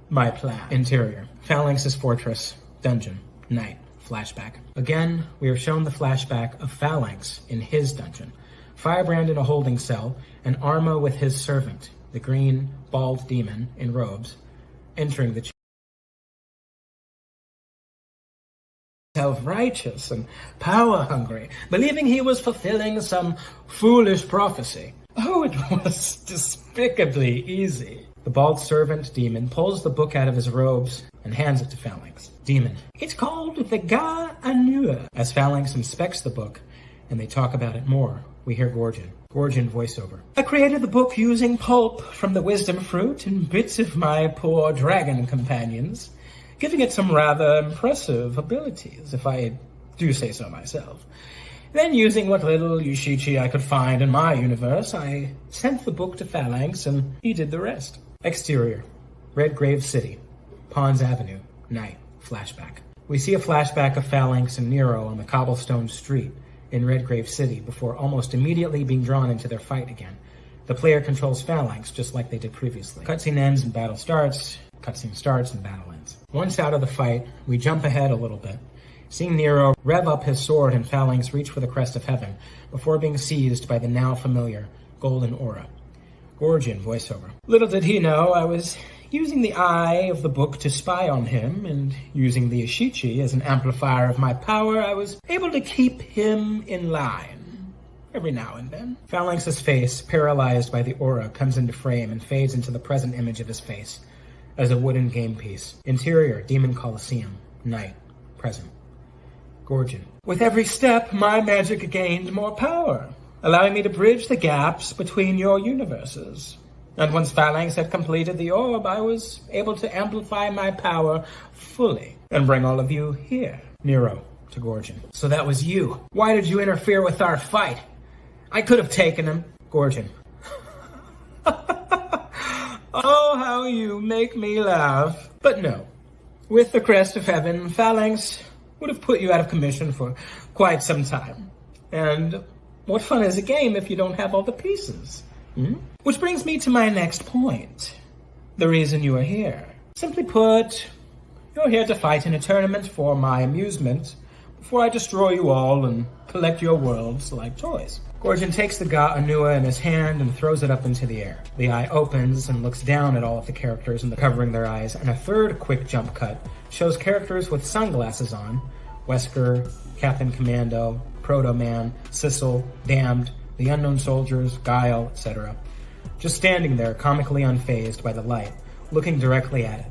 [SPEAKER 1] my plan. Interior. Phalanx's fortress. Dungeon. Night. Flashback. Again, we are shown the flashback of Phalanx in his dungeon. Firebrand in a holding cell, and Arma with his servant, the green, bald demon in robes, entering the self-righteous and power-hungry, believing he was fulfilling some foolish prophecy. Oh, it was despicably easy. The bald servant demon pulls the book out of his robes and hands it to Phalanx. Demon. It's called the Ga Anua. As Phalanx inspects the book, and they talk about it more, we hear Gorgon. Gorgon voiceover. I created the book using pulp from the wisdom fruit and bits of my poor dragon companions, giving it some rather impressive abilities, if I do say so myself. Then, using what little Yushichi I could find in my universe, I sent the book to Phalanx, and he did the rest. Exterior. Redgrave City. Pons Avenue. Night. Flashback. We see a flashback of Phalanx and Nero on the cobblestone street in Redgrave City before almost immediately being drawn into their fight again. The player controls Phalanx just like they did previously. Cutscene ends and battle starts. Cutscene starts and battle ends. Once out of the fight, we jump ahead a little bit, seeing Nero rev up his sword and Phalanx reach for the crest of heaven before being seized by the now familiar golden aura. Gorgon voiceover. Little did he know I was using the eye of the book to spy on him, and using the Ishichi as an amplifier of my power, I was able to keep him in line. Every now and then. Phalanx's face, paralyzed by the aura, comes into frame and fades into the present image of his face as a wooden game piece. Interior, Demon Coliseum. Night. Present. Gorgon. With every step, my magic gained more power, allowing me to bridge the gaps between your universes. And once Phalanx had completed the orb, I was able to amplify my power fully and bring all of you here. Nero to Gorgon. So that was you. Why did you interfere with our fight? I could have taken him. Gorgon. Oh, how you make me laugh. But no. With the crest of heaven, Phalanx would have put you out of commission for quite some time. And what fun is a game if you don't have all the pieces? Which brings me to my next point. The reason you are here. Simply put, you're here to fight in a tournament for my amusement before I destroy you all and collect your worlds like toys. Gorgon takes the Ga Anua in his hand and throws it up into the air. The eye opens and looks down at all of the characters and covering their eyes, and a third quick jump cut shows characters with sunglasses on. Wesker, Captain Commando, Proto-Man, Sissel, Damned, the Unknown Soldiers, Guile, etc. Just standing there, comically unfazed by the light, looking directly at it,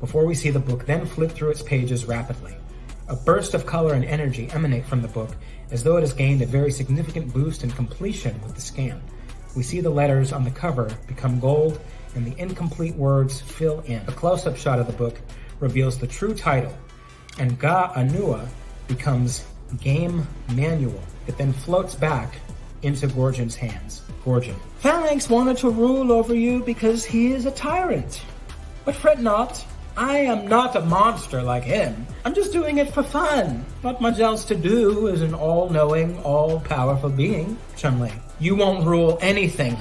[SPEAKER 1] before we see the book then flip through its pages rapidly. A burst of color and energy emanate from the book, as though it has gained a very significant boost in completion with the scan. We see the letters on the cover become gold, and the incomplete words fill in. A close-up shot of the book reveals the true title, and Ga Anua becomes Game Manual. It then floats back into Gorgon's hands. Gorgon. Phalanx wanted to rule over you because he is a tyrant. But fret not, I am not a monster like him. I'm just doing it for fun. Not much else to do as an all-knowing, all-powerful being. Chun-Li. You won't rule anything.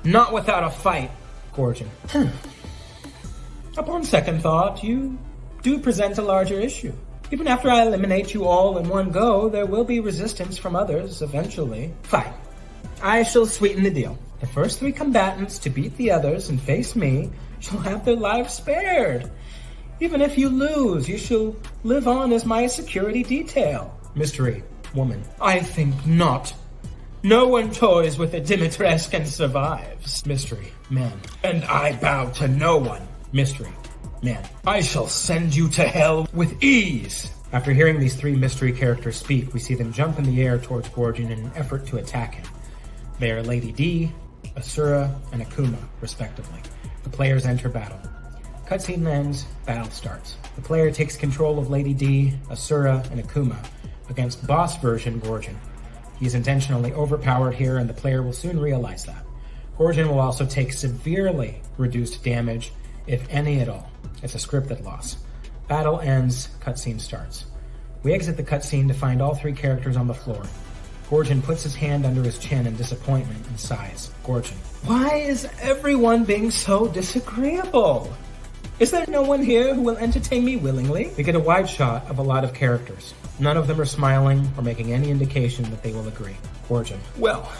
[SPEAKER 1] Not without a fight. Gorgon. Upon second thought, you do present a larger issue. Even after I eliminate you all in one go, there will be resistance from others eventually. Fine. I shall sweeten the deal. The first 3 combatants to beat the others and face me shall have their lives spared. Even if you lose, you shall live on as my security detail. Mystery. Woman. I think not. No one toys with a Dimitrescu and survives. Mystery. Man. And I bow to no one. Mystery. Man. I shall send you to hell with ease. After hearing these 3 mystery characters speak, we see them jump in the air towards Gorgon in an effort to attack him. They are Lady D, Asura, and Akuma, respectively. The players enter battle. Cutscene ends, battle starts. The player takes control of Lady D, Asura, and Akuma against boss version Gorgon. He's intentionally overpowered here, and the player will soon realize that. Gorgon will also take severely reduced damage, if any at all. It's a scripted loss. Battle ends, cutscene starts. We exit the cutscene to find all three characters on the floor. Gorgon puts his hand under his chin in disappointment and sighs. Gorgon. Why is everyone being so disagreeable? Is there no one here who will entertain me willingly? We get a wide shot of a lot of characters. None of them are smiling or making any indication that they will agree. Gorgon. Well,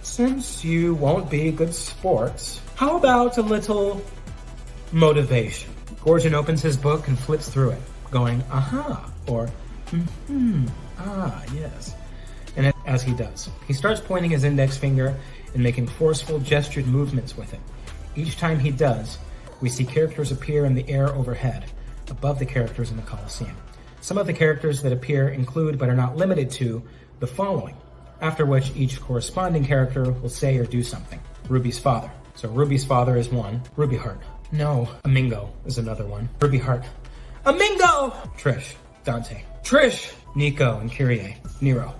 [SPEAKER 1] since you won't be good sports, how about a little motivation? Gorgon opens his book and flips through it, going, aha, or, yes. And as he does, he starts pointing his index finger and making forceful gestured movements with it. Each time he does, we see characters appear in the air overhead, above the characters in the Colosseum. Some of the characters that appear include, but are not limited to, the following, after which each corresponding character will say or do something. Ruby's father. So Ruby's father is one. Ruby Heart. No. Amingo is another one. Ruby Heart. Amingo! Trish. Dante. Trish! Nico and Kyrie. Nero.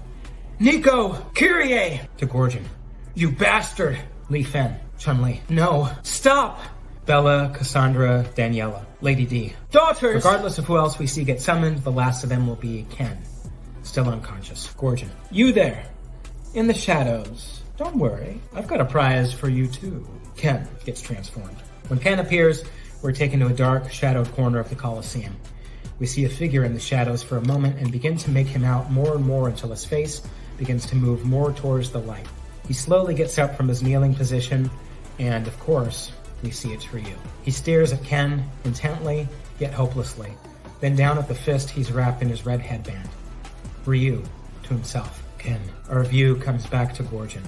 [SPEAKER 1] Nico! Kyrie! To Gorgon. You bastard! Li Fen. Chun-Li. No. Stop! Bella, Cassandra, Daniela. Lady D. Daughters! Regardless of who else we see get summoned, the last of them will be Ken. Still unconscious. Gorgon. You there! In the shadows. Don't worry. I've got a prize for you too. Ken gets transformed. When Ken appears, we're taken to a dark, shadowed corner of the Colosseum. We see a figure in the shadows for a moment and begin to make him out more and more until his face begins to move more towards the light. He slowly gets up from his kneeling position, and of course, we see it's Ryu. He stares at Ken intently, yet hopelessly, then down at the fist he's wrapped in his red headband. Ryu, to himself. Ken. Our view comes back to Gorgon.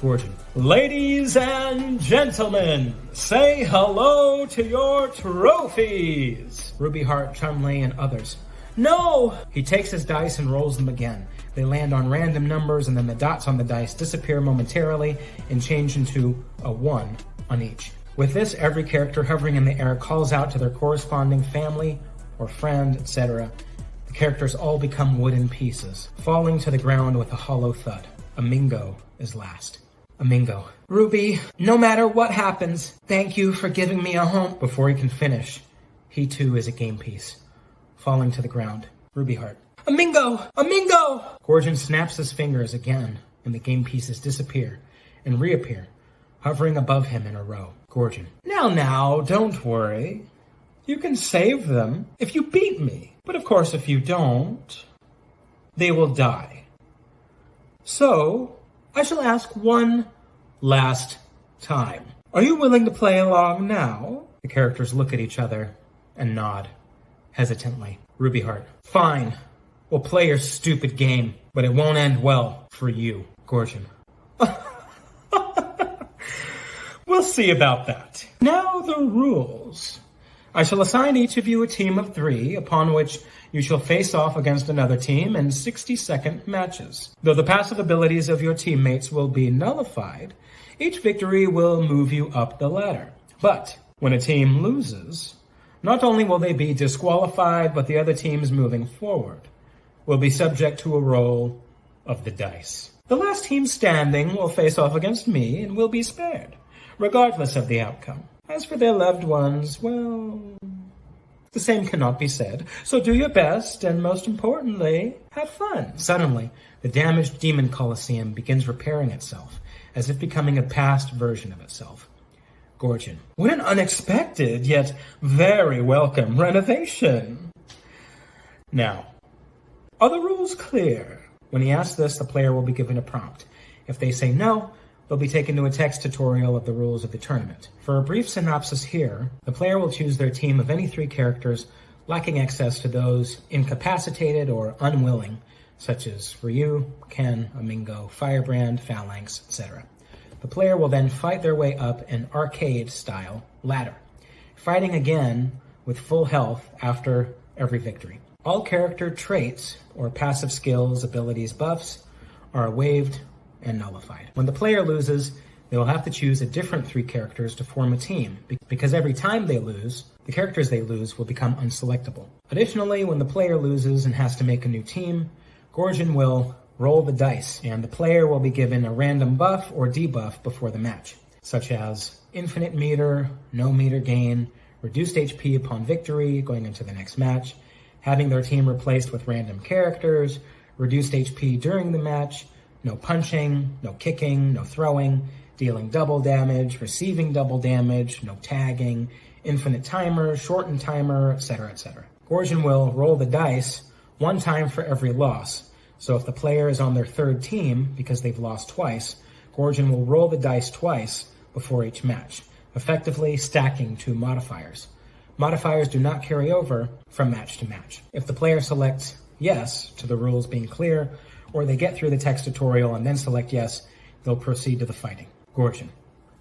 [SPEAKER 1] Gorgon. Ladies and gentlemen, say hello to your trophies! Ruby Heart, Chun-Li, and others. No! He takes his dice and rolls them again. They land on random numbers, and then the dots on the dice disappear momentarily and change into a 1 on each. With this, every character hovering in the air calls out to their corresponding family or friend, etc. The characters all become wooden pieces, falling to the ground with a hollow thud. Amingo is last. Amingo. Ruby, no matter what happens, thank you for giving me a home. Before he can finish, he too is a game piece, falling to the ground. Ruby Heart. Amingo! Amingo! Gorgon snaps his fingers again, and the game pieces disappear and reappear, hovering above him in a row. Gorgon. Now, don't worry. You can save them if you beat me. But of course, if you don't, they will die. So, I shall ask one last time. Are you willing to play along now? The characters look at each other and nod, hesitantly. Ruby Heart. Fine. We'll play your stupid game, but it won't end well for you. Gorgon. We'll see about that. Now the rules. I shall assign each of you a team of 3, upon which you shall face off against another team in 60-second matches. Though the passive abilities of your teammates will be nullified, each victory will move you up the ladder. But when a team loses, not only will they be disqualified, but the other teams moving forward will be subject to a roll of the dice. The last team standing will face off against me and will be spared, regardless of the outcome. As for their loved ones, well, the same cannot be said. So do your best, and most importantly, have fun. Suddenly, the damaged demon Colosseum begins repairing itself, as if becoming a past version of itself. Gorgon. What an unexpected, yet very welcome renovation. Now, are the rules clear? When he asks this, the player will be given a prompt. If they say no, they'll be taken to a text tutorial of the rules of the tournament. For a brief synopsis here, the player will choose their team of any 3 characters lacking access to those incapacitated or unwilling, such as Ryu, Ken, Amingo, Firebrand, Phalanx, etc. The player will then fight their way up an arcade-style ladder, fighting again with full health after every victory. All character traits, or passive skills, abilities, buffs, are waived and nullified. When the player loses, they will have to choose a different 3 characters to form a team, because every time they lose, the characters they lose will become unselectable. Additionally, when the player loses and has to make a new team, Gorgon will roll the dice, and the player will be given a random buff or debuff before the match, such as infinite meter, no meter gain, reduced HP upon victory going into the next match, having their team replaced with random characters, reduced HP during the match, no punching, no kicking, no throwing, dealing double damage, receiving double damage, no tagging, infinite timer, shortened timer, etc., etc. Gorgon will roll the dice one time for every loss. So if the player is on their third team, because they've lost twice, Gorgon will roll the dice twice before each match, effectively stacking two modifiers. Modifiers do not carry over from match to match. If the player selects yes to the rules being clear, or they get through the text tutorial and then select yes, they'll proceed to the fighting. Gorgon,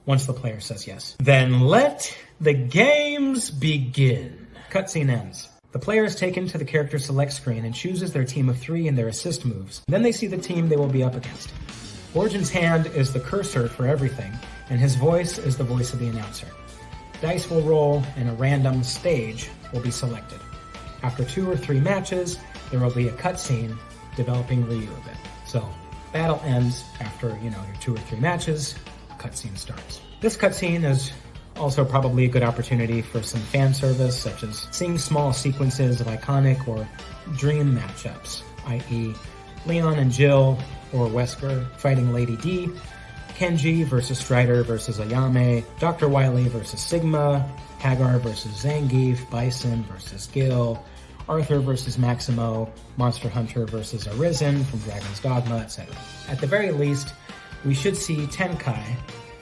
[SPEAKER 1] once the player says yes. Then let the games begin. Cutscene ends. The player is taken to the character select screen and chooses their team of 3 and their assist moves. Then they see the team they will be up against. Gorgon's hand is the cursor for everything, and his voice is the voice of the announcer. Dice will roll, and a random stage will be selected. After 2 or 3 matches, there will be a cutscene developing Ryu a bit. So, battle ends after, your 2 or 3 matches, cutscene starts. This cutscene is also probably a good opportunity for some fan service, such as seeing small sequences of iconic or dream matchups, i.e. Leon and Jill or Wesker fighting Lady D, Kenji versus Strider versus Ayame, Dr. Wily versus Sigma, Hagar versus Zangief, Bison versus Gil, Arthur versus Maximo, Monster Hunter versus Arisen from Dragon's Dogma, etc. At the very least, we should see Tenkai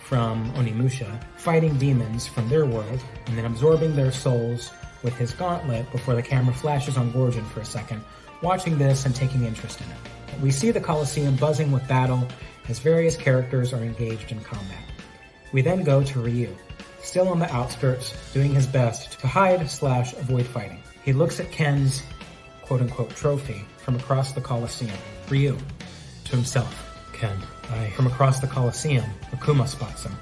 [SPEAKER 1] from Onimusha fighting demons from their world and then absorbing their souls with his gauntlet before the camera flashes on Gorgon for a second, watching this and taking interest in it. We see the Colosseum buzzing with battle as various characters are engaged in combat. We then go to Ryu, still on the outskirts, doing his best to hide/avoid fighting. He looks at Ken's quote-unquote trophy from across the Colosseum. Ryu, to himself. Ken, From across the Colosseum, Akuma spots him.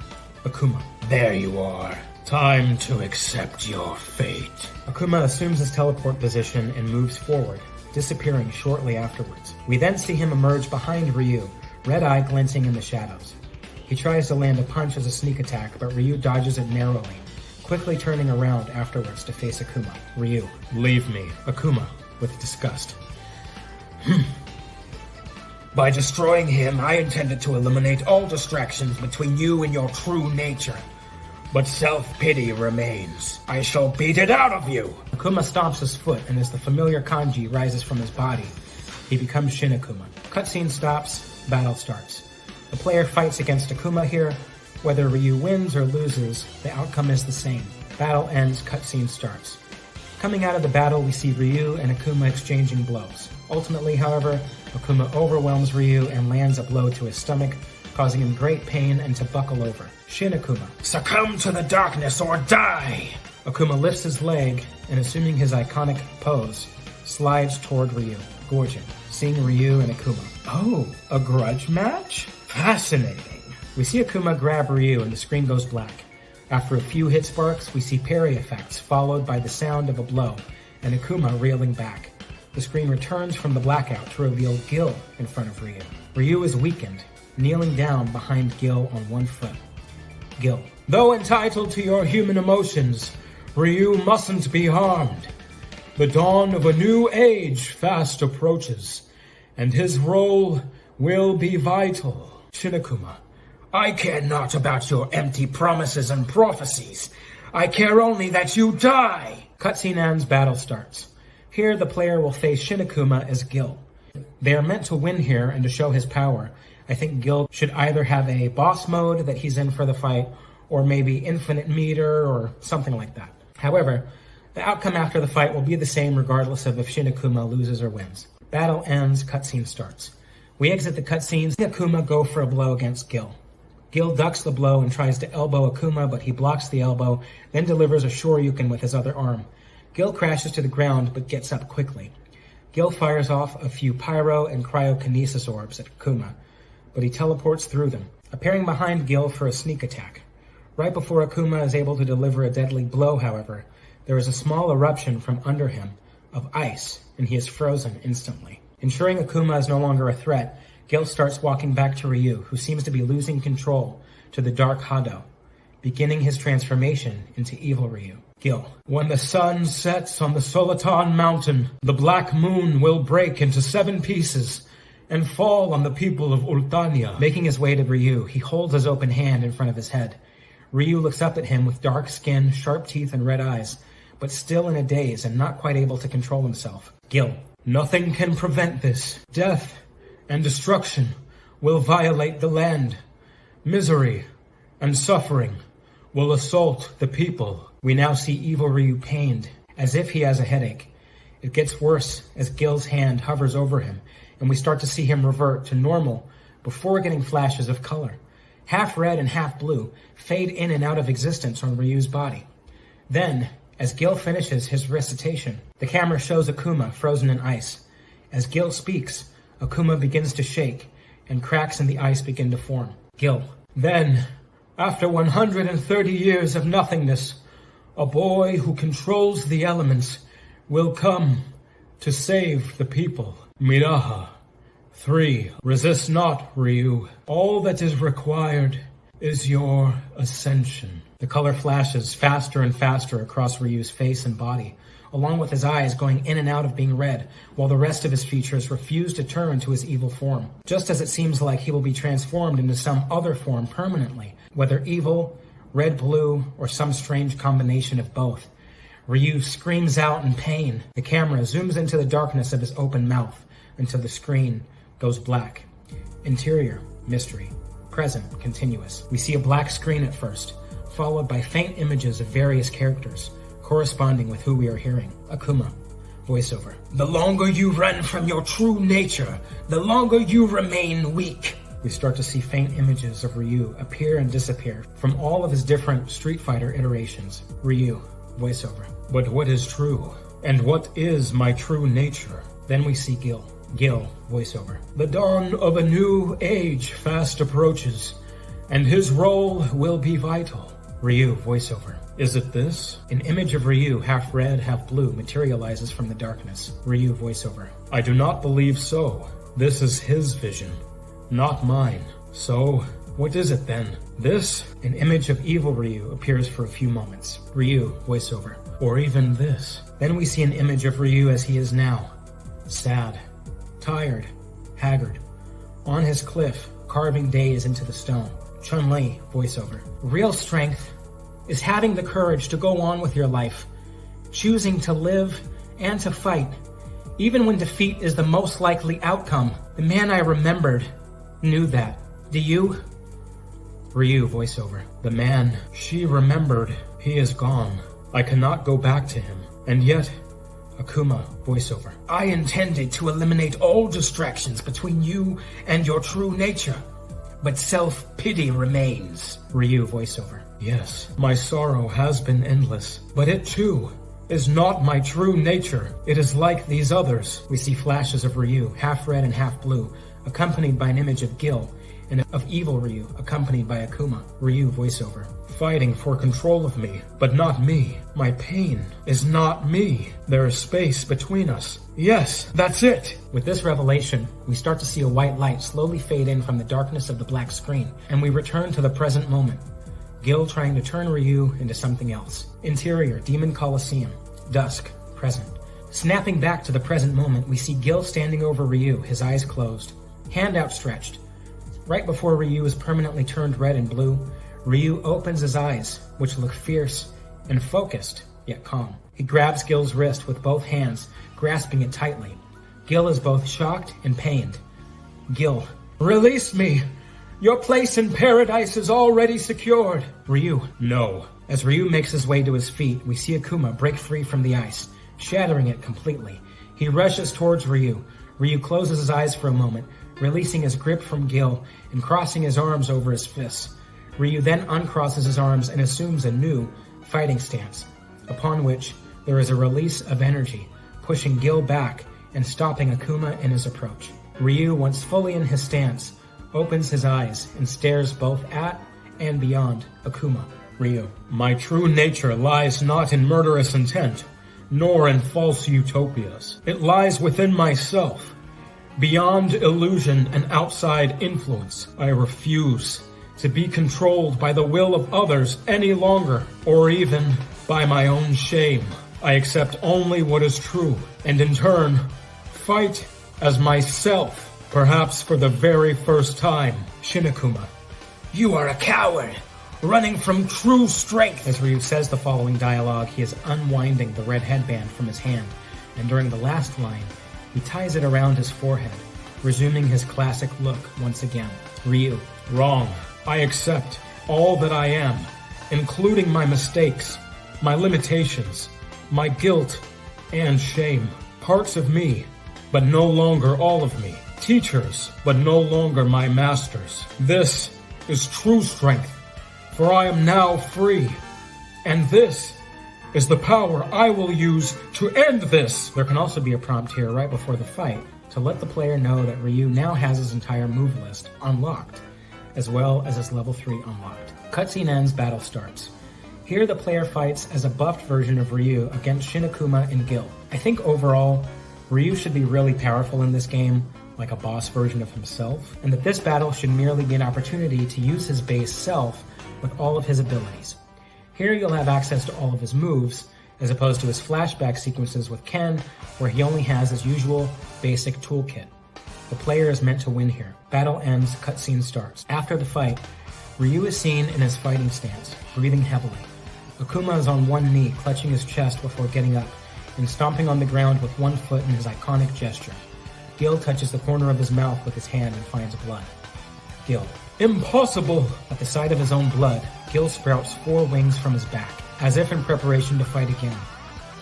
[SPEAKER 1] Akuma.
[SPEAKER 2] There you are. Time to accept your fate.
[SPEAKER 1] Akuma assumes his teleport position and moves forward, disappearing shortly afterwards. We then see him emerge behind Ryu, red eye glinting in the shadows. He tries to land a punch as a sneak attack, but Ryu dodges it narrowly, quickly turning around afterwards to face Akuma. Ryu.
[SPEAKER 2] Leave me.
[SPEAKER 1] Akuma, with disgust.
[SPEAKER 2] By destroying him, I intended to eliminate all distractions between you and your true nature. But self-pity remains. I shall beat it out of you!
[SPEAKER 1] Akuma stomps his foot, and as the familiar kanji rises from his body, he becomes Shin Akuma. Cutscene stops, battle starts. The player fights against Akuma here. Whether Ryu wins or loses, the outcome is the same. Battle ends, cutscene starts. Coming out of the battle, we see Ryu and Akuma exchanging blows. Ultimately, however, Akuma overwhelms Ryu and lands a blow to his stomach, causing him great pain and to buckle over. Shin Akuma.
[SPEAKER 2] Succumb to the darkness or die!
[SPEAKER 1] Akuma lifts his leg and, assuming his iconic pose, slides toward Ryu. Gorgon, seeing Ryu and Akuma. Oh, a grudge match? Fascinating. We see Akuma grab Ryu and the screen goes black. After a few hit sparks, we see parry effects followed by the sound of a blow, and Akuma reeling back. The screen returns from the blackout to reveal Gil in front of Ryu. Ryu is weakened, kneeling down behind Gil on one foot. Gil.
[SPEAKER 2] Though entitled to your human emotions, Ryu mustn't be harmed. The dawn of a new age fast approaches, and his role will be vital.
[SPEAKER 1] Shin Akuma.
[SPEAKER 2] I care not about your empty promises and prophecies. I care only that you die.
[SPEAKER 1] Cutscene ends, battle starts. Here, the player will face Shin Akuma as Gil. They are meant to win here and to show his power. I think Gil should either have a boss mode that he's in for the fight, or maybe infinite meter or something like that. However, the outcome after the fight will be the same regardless of if Shin Akuma loses or wins. Battle ends, cutscene starts. We exit the cutscenes, see Akuma go for a blow against Gil. Gil ducks the blow and tries to elbow Akuma, but he blocks the elbow, then delivers a shoryuken with his other arm. Gil crashes to the ground, but gets up quickly. Gil fires off a few pyro and cryokinesis orbs at Akuma, but he teleports through them, appearing behind Gil for a sneak attack. Right before Akuma is able to deliver a deadly blow, however, there is a small eruption from under him of ice, and he is frozen instantly. Ensuring Akuma is no longer a threat, Gil starts walking back to Ryu, who seems to be losing control, to the Dark Hado. beginning his transformation into evil Ryu. Gil.
[SPEAKER 2] When the sun sets on the Solatan Mountain, the black moon will break into 7 pieces and fall on the people of Ultania.
[SPEAKER 1] Making his way to Ryu, he holds his open hand in front of his head. Ryu looks up at him with dark skin, sharp teeth, and red eyes, but still in a daze and not quite able to control himself. Gil.
[SPEAKER 2] Nothing can prevent this. Death and destruction will violate the land. Misery and suffering will assault the people.
[SPEAKER 1] We now see evil Ryu pained, as if he has a headache. It gets worse as Gil's hand hovers over him, and we start to see him revert to normal before getting flashes of color. Half red and half blue fade in and out of existence on Ryu's body. Then, as Gil finishes his recitation, the camera shows Akuma frozen in ice. As Gil speaks, Akuma begins to shake, and cracks in the ice begin to form. Gil.
[SPEAKER 2] Then, after 130 years of nothingness, a boy who controls the elements will come to save the people. Miraha. 3. Resist not, Ryu. All that is required is your ascension.
[SPEAKER 1] The color flashes faster and faster across Ryu's face and body, along with his eyes going in and out of being red, while the rest of his features refuse to turn to his evil form, just as it seems like he will be transformed into some other form permanently, whether evil, red-blue, or some strange combination of both. Ryu screams out in pain. The camera zooms into the darkness of his open mouth until the screen goes black. Interior, mystery. Present, continuous. We see a black screen at first, followed by faint images of various characters, corresponding with who we are hearing. Akuma. Voiceover.
[SPEAKER 2] The longer you run from your true nature, the longer you remain weak.
[SPEAKER 1] We start to see faint images of Ryu appear and disappear from all of his different Street Fighter iterations. Ryu. Voiceover.
[SPEAKER 2] But what is true? And what is my true nature?
[SPEAKER 1] Then we see Gil. Gil. Voiceover.
[SPEAKER 2] The dawn of a new age fast approaches, and his role will be vital.
[SPEAKER 1] Ryu. Voiceover.
[SPEAKER 2] Is it this?
[SPEAKER 1] An image of Ryu, half red, half blue, materializes from the darkness. Ryu. Voiceover.
[SPEAKER 2] I do not believe so. This is his vision, not mine. So, what is it then? This?
[SPEAKER 1] An image of evil Ryu appears for a few moments. Ryu. Voiceover.
[SPEAKER 2] Or even this?
[SPEAKER 1] Then we see an image of Ryu as he is now. Sad. Tired. Haggard. On his cliff, carving days into the stone. Chun-Li. Voiceover. Real strength is having the courage to go on with your life, choosing to live and to fight, even when defeat is the most likely outcome. The man I remembered knew that. Do you? Ryu. Voiceover.
[SPEAKER 2] The man she remembered, he is gone. I cannot go back to him. And yet,
[SPEAKER 1] Akuma. Voiceover.
[SPEAKER 2] I intended to eliminate all distractions between you and your true nature, but self-pity remains.
[SPEAKER 1] Ryu. Voiceover.
[SPEAKER 2] Yes, my sorrow has been endless, but it too is not my true nature. It is like these others.
[SPEAKER 1] We see flashes of Ryu, half red and half blue, accompanied by an image of Gil, and of evil Ryu, accompanied by Akuma. Ryu. Voiceover.
[SPEAKER 2] Fighting for control of me, but not me. My pain is not me. There is space between us. Yes, that's it.
[SPEAKER 1] With this revelation, we start to see a white light slowly fade in from the darkness of the black screen, and we return to the present moment. Gil trying to turn Ryu into something else. Interior, Demon Coliseum. Dusk, present. Snapping back to the present moment, we see Gil standing over Ryu, his eyes closed, hand outstretched. Right before Ryu is permanently turned red and blue, Ryu opens his eyes, which look fierce and focused, yet calm. He grabs Gil's wrist with both hands, grasping it tightly. Gil is both shocked and pained. Gil.
[SPEAKER 2] Release me! Your place in paradise is already secured.
[SPEAKER 1] Ryu.
[SPEAKER 2] No.
[SPEAKER 1] As Ryu makes his way to his feet, we see Akuma break free from the ice, shattering it completely. He rushes towards Ryu. Ryu closes his eyes for a moment, releasing his grip from Gil and crossing his arms over his fists. Ryu then uncrosses his arms and assumes a new fighting stance, upon which there is a release of energy, pushing Gil back and stopping Akuma in his approach. Ryu, once fully in his stance, opens his eyes and stares both at and beyond Akuma. Ryu.
[SPEAKER 2] My true nature lies not in murderous intent, nor in false utopias. It lies within myself, beyond illusion and outside influence. I refuse to be controlled by the will of others any longer, or even by my own shame. I accept only what is true, and in turn, fight as myself, perhaps for the very first time. Shinakuma, you are a coward, running from true strength. As Ryu says the following dialogue, he is unwinding the red headband from his hand, and during the last line, he ties it around his forehead, resuming his classic look once again. Ryu, wrong. I accept all that I am, including my mistakes, my limitations, my guilt and shame. Parts of me, but no longer all of me. Teachers, but no longer my masters. This is true strength, for I am now free. And this is the power I will use to end this. There can also be a prompt here right before the fight to let the player know that Ryu now has his entire move list unlocked, as well as his level 3 unlocked. Cutscene ends, battle starts. Here the player fights as a buffed version of Ryu against Shinakuma and Gil. I think overall, Ryu should be really powerful in this game, like a boss version of himself, and that this battle should merely be an opportunity to use his base self with all of his abilities. Here you'll have access to all of his moves, as opposed to his flashback sequences with Ken, where he only has his usual basic toolkit. The player is meant to win here. Battle ends, cutscene starts. After the fight, Ryu is seen in his fighting stance, breathing heavily. Akuma is on one knee, clutching his chest before getting up, and stomping on the ground with one foot in his iconic gesture. Gil touches the corner of his mouth with his hand and finds blood. Gil. Impossible! At the sight of his own blood, Gil sprouts 4 wings from his back, as if in preparation to fight again.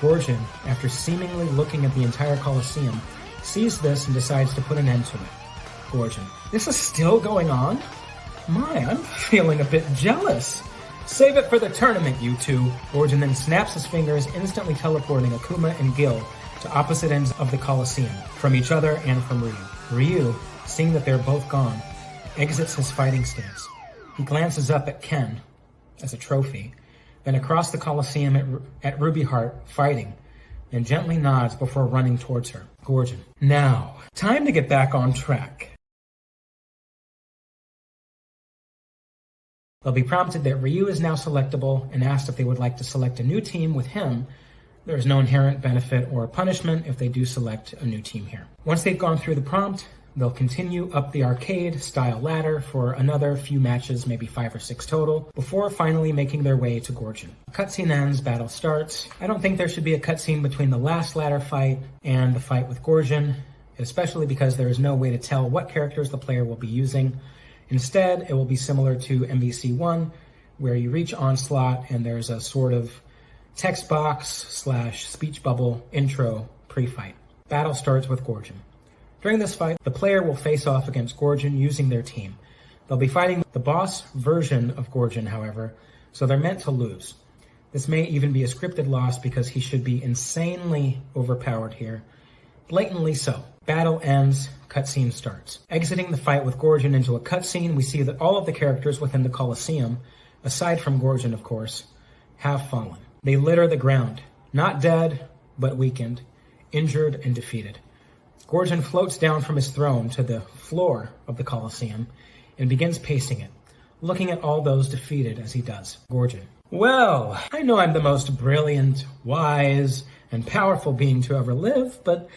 [SPEAKER 2] Gorgon, after seemingly looking at the entire Colosseum, sees this and decides to put an end to it. Gorgon. This is still going on? My, I'm feeling a bit jealous. Save it for the tournament, you two. Gorgon then snaps his fingers, instantly teleporting Akuma and Gil to opposite ends of the Colosseum, from each other and from Ryu. Ryu, seeing that they're both gone, exits his fighting stance. He glances up at Ken as a trophy, then across the Colosseum at Ruby Heart, fighting, and gently nods before running towards her. Gorgon. Now, time to get back on track. They'll be prompted that Ryu is now selectable and asked if they would like to select a new team with him. There is no inherent benefit or punishment if they do select a new team here. Once they've gone through the prompt, they'll continue up the arcade-style ladder for another few matches, maybe 5 or 6 total, before finally making their way to Gorgon. Cutscene ends, battle starts. I don't think there should be a cutscene between the last ladder fight and the fight with Gorgon, especially because there is no way to tell what characters the player will be using. Instead, it will be similar to MVC1, where you reach Onslaught and there's a sort of text box / speech bubble intro pre-fight. Battle starts with Gorgon. During this fight, the player will face off against Gorgon using their team. They'll be fighting the boss version of Gorgon, however, so they're meant to lose. This may even be a scripted loss because he should be insanely overpowered here. Blatantly so. Battle ends, cutscene starts. Exiting the fight with Gorgon into a cutscene, we see that all of the characters within the Colosseum, aside from Gorgon of course, have fallen. They litter the ground, not dead, but weakened, injured and defeated. Gorgon floats down from his throne to the floor of the Colosseum and begins pacing it, looking at all those defeated as he does. Gorgon. Well, I know I'm the most brilliant, wise, and powerful being to ever live, but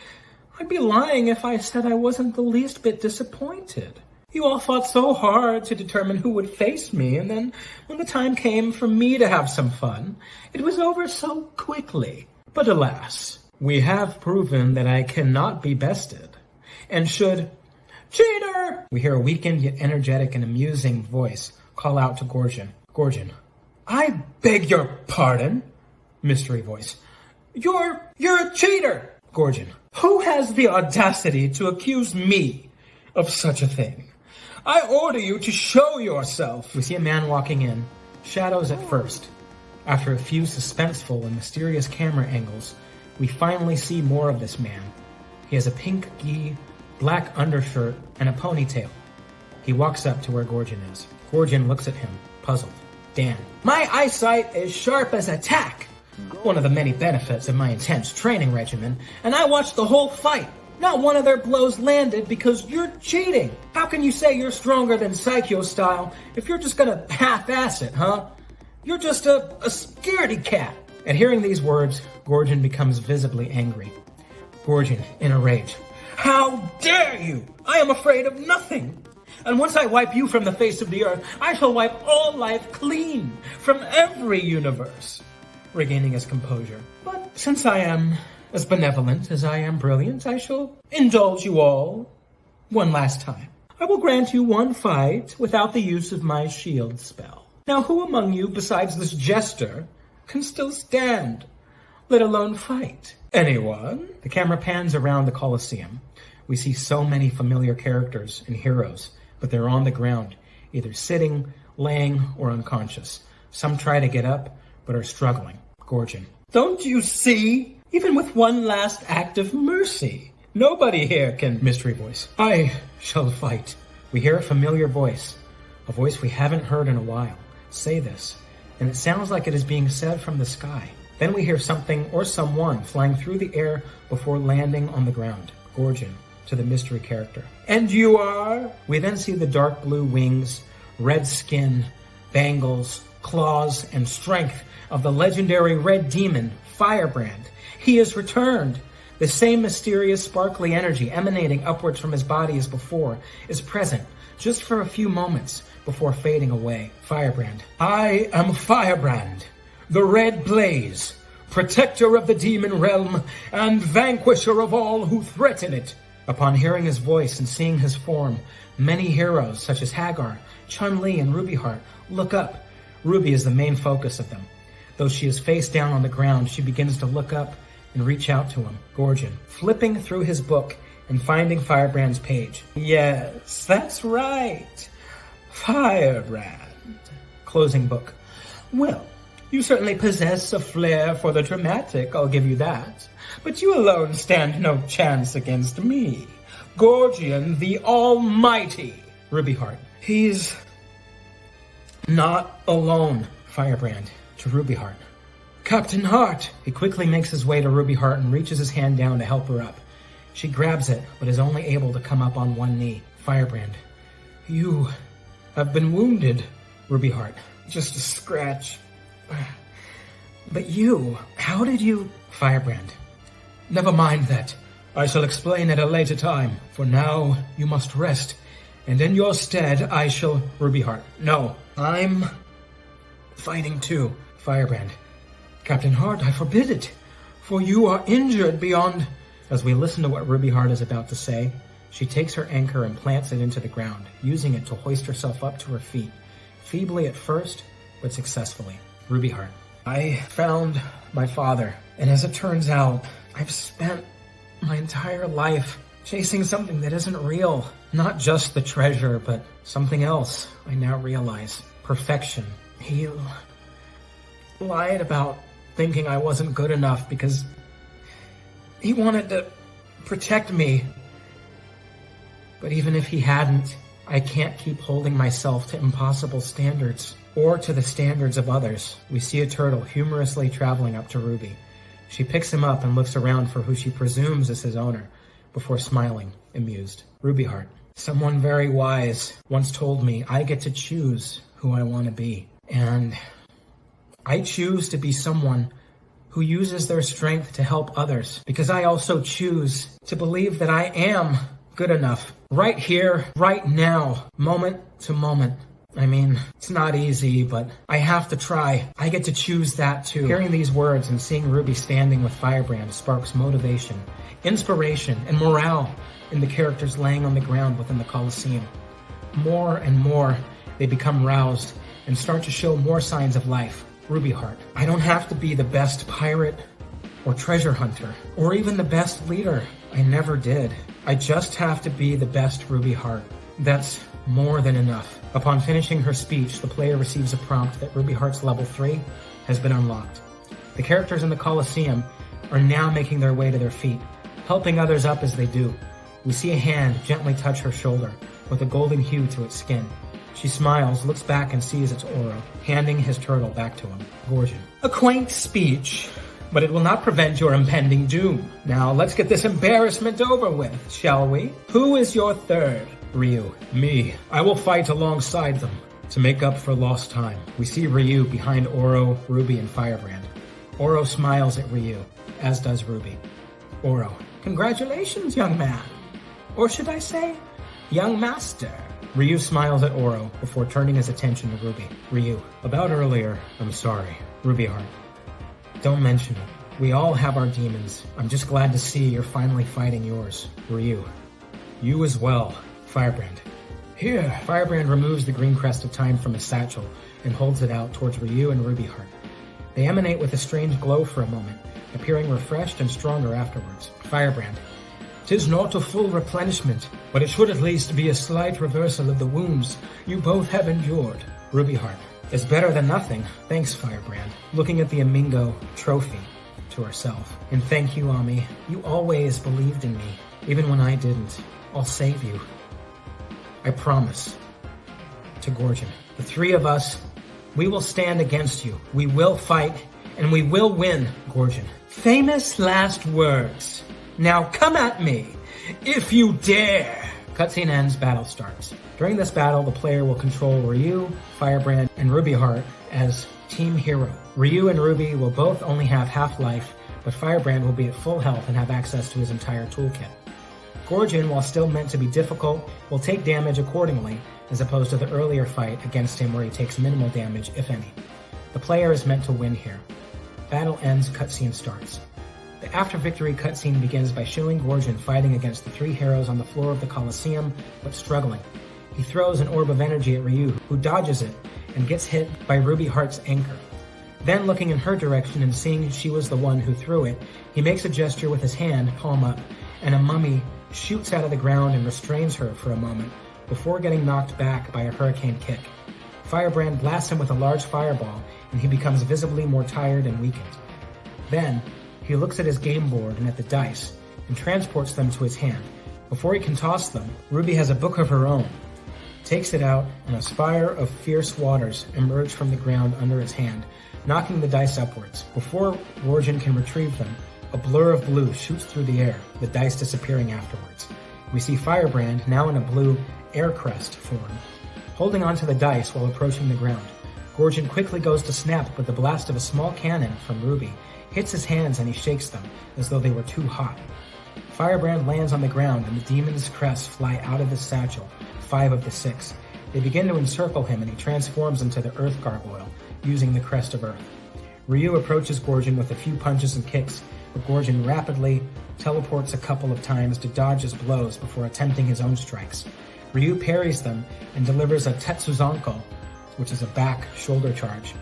[SPEAKER 2] I'd be lying if I said I wasn't the least bit disappointed. You all fought so hard to determine who would face me, and then when the time came for me to have some fun, it was over so quickly. But alas, we have proven that I cannot be bested, and should... Cheater! We hear a weakened yet energetic and amusing voice call out to Gorgon. Gorgon. I beg your pardon? Mystery voice. You're a cheater! Gorgon. Who has the audacity to accuse me of such a thing? I order you to show yourself. We see a man walking in, shadows at first. After a few suspenseful and mysterious camera angles, we finally see more of this man. He has a pink gi, black undershirt, and a ponytail. He walks up to where Gorgon is. Gorgon looks at him, puzzled. Dan. My eyesight is sharp as a tack. One of the many benefits of my intense training regimen, and I watched the whole fight.
[SPEAKER 1] Not one of their blows landed because you're cheating. How can you say you're stronger than Psycho style if you're just gonna half-ass it, huh? You're just a scaredy cat. At hearing these words, Gorgon becomes visibly angry. Gorgon, in a rage. How dare you! I am afraid of nothing! And once I wipe you from the face of the earth, I shall wipe all life clean from every universe. Regaining his composure. But since I am as benevolent as I am brilliant, I shall indulge you all one last time. I will grant you one fight without the use of my shield spell. Now, who among you, besides this jester, can still stand, let alone fight? Anyone? The camera pans around the Colosseum. We see so many familiar characters and heroes, but they're on the ground, either sitting, laying, or unconscious. Some try to get up, but are struggling. Gorgon. Don't you see? Even with one last act of mercy, nobody here can... Mystery voice. I shall fight. We hear a familiar voice, a voice we haven't heard in a while. Say this, and it sounds like it is being said from the sky. Then we hear something or someone flying through the air before landing on the ground. Gorgon, to the mystery character. And you are? We then see the dark blue wings, red skin, bangles, claws, and strength of the legendary red demon, Firebrand. He has returned. The same mysterious sparkly energy emanating upwards from his body as before is present, just for a few moments before fading away. Firebrand. I am Firebrand, the Red Blaze, protector of the demon realm and vanquisher of all who threaten it. Upon hearing his voice and seeing his form, many heroes such as Hagar, Chun-Li, and Ruby Heart look up. Ruby is the main focus of them. Though she is face down on the ground, she begins to look up and reach out to him. Gorgon, flipping through his book and finding Firebrand's page. Yes, that's right. Firebrand. Closing book. Well, you certainly possess a flair for the dramatic, I'll give you that. But you alone stand no chance against me. Gorgon the Almighty. Ruby Heart. He's not alone. Firebrand. To Ruby Heart. Captain Heart! He quickly makes his way to Ruby Heart and reaches his hand down to help her up. She grabs it, but is only able to come up on one knee. Firebrand. You have been wounded. Ruby Heart. Just a scratch. But you, how did you... Firebrand. Never mind that. I shall explain at a later time. For now, you must rest. And in your stead, I shall... Ruby Heart. No, I'm fighting too. Firebrand. Captain Heart, I forbid it, for you are injured beyond... As we listen to what Ruby Heart is about to say, she takes her anchor and plants it into the ground, using it to hoist herself up to her feet, feebly at first, but successfully. Ruby Heart. I found my father, and as it turns out, I've spent my entire life chasing something that isn't real. Not just the treasure, but something else, I now realize. Perfection. He lied about thinking I wasn't good enough because he wanted to protect me. But even if he hadn't, I can't keep holding myself to impossible standards or to the standards of others. We see a turtle humorously traveling up to Ruby. She picks him up and looks around for who she presumes is his owner before smiling, amused. Ruby Heart. Someone very wise once told me I get to choose who I want to be. And I choose to be someone who uses their strength to help others, because I also choose to believe that I am good enough. Right here, right now, moment to moment. I mean, it's not easy, but I have to try. I get to choose that too. Hearing these words and seeing Ruby standing with Firebrand sparks motivation, inspiration, and morale in the characters laying on the ground within the Colosseum. More and more, they become roused and start to show more signs of life. Ruby Heart. I don't have to be the best pirate or treasure hunter or even the best leader. I never did. I just have to be the best Ruby Heart. That's more than enough. Upon finishing her speech, the player receives a prompt that Ruby Heart's level 3 has been unlocked. The characters in the Colosseum are now making their way to their feet, helping others up as they do. We see a hand gently touch her shoulder with a golden hue to its skin. She smiles, looks back and sees its aura, handing his turtle back to him. Gorgon. A quaint speech, but it will not prevent your impending doom. Now, let's get this embarrassment over with, shall we? Who is your third? Ryu. Me. I will fight alongside them to make up for lost time. We see Ryu behind Oro, Ruby, and Firebrand. Oro smiles at Ryu, as does Ruby. Oro. Congratulations, young man. Or should I say, young master. Ryu smiles at Oro before turning his attention to Ruby. Ryu. About earlier, I'm sorry. Ruby Heart. Don't mention it. We all have our demons. I'm just glad to see you're finally fighting yours. Ryu. You as well. Firebrand. Here. Firebrand removes the green crest of time from his satchel and holds it out towards Ryu and Ruby Heart. They emanate with a strange glow for a moment, appearing refreshed and stronger afterwards. Firebrand. 'Tis not a full replenishment, but it should at least be a slight reversal of the wounds you both have endured. Ruby Heart. It's better than nothing. Thanks, Firebrand. Looking at the Amingo trophy to herself. And thank you, Ami. You always believed in me, even when I didn't. I'll save you. I promise. To Gorgon. The three of us, we will stand against you. We will fight, and we will win, Gorgon. Famous last words. Now come at me, if you dare! Cutscene ends, battle starts. During this battle, the player will control Ryu, Firebrand, and Ruby Heart as Team Hero. Ryu and Ruby will both only have half life, but Firebrand will be at full health and have access to his entire toolkit. Gorgon, while still meant to be difficult, will take damage accordingly, as opposed to the earlier fight against him where he takes minimal damage, if any. The player is meant to win here. Battle ends, cutscene starts. The after victory cutscene begins by showing Gorgon fighting against the three heroes on the floor of the Colosseum, but struggling. He throws an orb of energy at Ryu, who dodges it and gets hit by Ruby Heart's anchor. Then, looking in her direction and seeing she was the one who threw it, he makes a gesture with his hand, palm up, and a mummy shoots out of the ground and restrains her for a moment, before getting knocked back by a hurricane kick. Firebrand blasts him with a large fireball, and he becomes visibly more tired and weakened. Then, he looks at his game board and at the dice, and transports them to his hand. Before he can toss them, Ruby has a book of her own, takes it out, and a spire of fierce waters emerge from the ground under his hand, knocking the dice upwards. Before Gorgon can retrieve them, a blur of blue shoots through the air, the dice disappearing afterwards. We see Firebrand, now in a blue air crest form, holding onto the dice while approaching the ground. Gorgon quickly goes to snap, but the blast of a small cannon from Ruby hits his hands and he shakes them, as though they were too hot. Firebrand lands on the ground and the demon's crests fly out of his satchel, 5 of the 6. They begin to encircle him and he transforms into the Earth Gargoyle, using the crest of Earth. Ryu approaches Gorgon with a few punches and kicks, but Gorgon rapidly teleports a couple of times to dodge his blows before attempting his own strikes. Ryu parries them and delivers a Tetsuzanko, which is a back shoulder charge,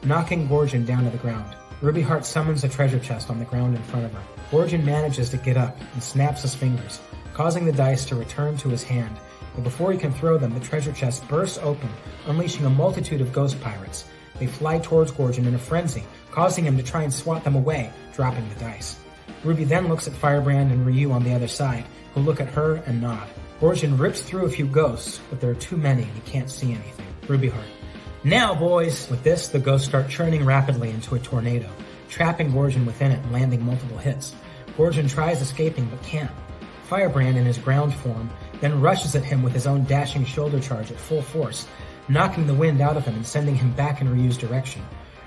[SPEAKER 1] knocking Gorgon down to the ground. Ruby Heart summons a treasure chest on the ground in front of her. Gorgon manages to get up and snaps his fingers, causing the dice to return to his hand. But before he can throw them, the treasure chest bursts open, unleashing a multitude of ghost pirates. They fly towards Gorgon in a frenzy, causing him to try and swat them away, dropping the dice. Ruby then looks at Firebrand and Ryu on the other side, who look at her and nod. Gorgon rips through a few ghosts, but there are too many and he can't see anything. Ruby Heart. Now, boys! With this, the ghosts start churning rapidly into a tornado, trapping Gorgon within it and landing multiple hits. Gorgon tries escaping but can't. Firebrand, in his ground form, then rushes at him with his own dashing shoulder charge at full force, knocking the wind out of him and sending him back in Ryu's direction.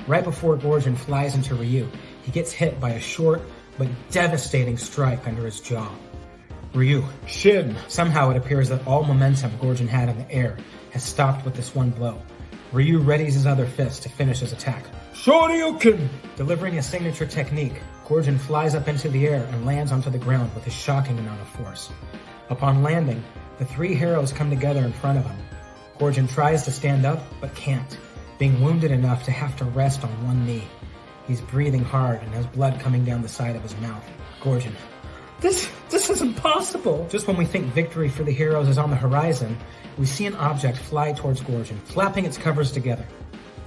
[SPEAKER 1] Right before Gorgon flies into Ryu, he gets hit by a short but devastating strike under his jaw. Ryu. Shin! Somehow it appears that all momentum Gorgon had in the air has stopped with this one blow. Ryu readies his other fist to finish his attack. Shoryuken! Delivering a signature technique, Gorgon flies up into the air and lands onto the ground with a shocking amount of force. Upon landing, the 3 heroes come together in front of him. Gorgon tries to stand up, but can't, being wounded enough to have to rest on one knee. He's breathing hard and has blood coming down the side of his mouth. Gorgon. This is impossible! Just when we think victory for the heroes is on the horizon, we see an object fly towards Gorgon, flapping its covers together.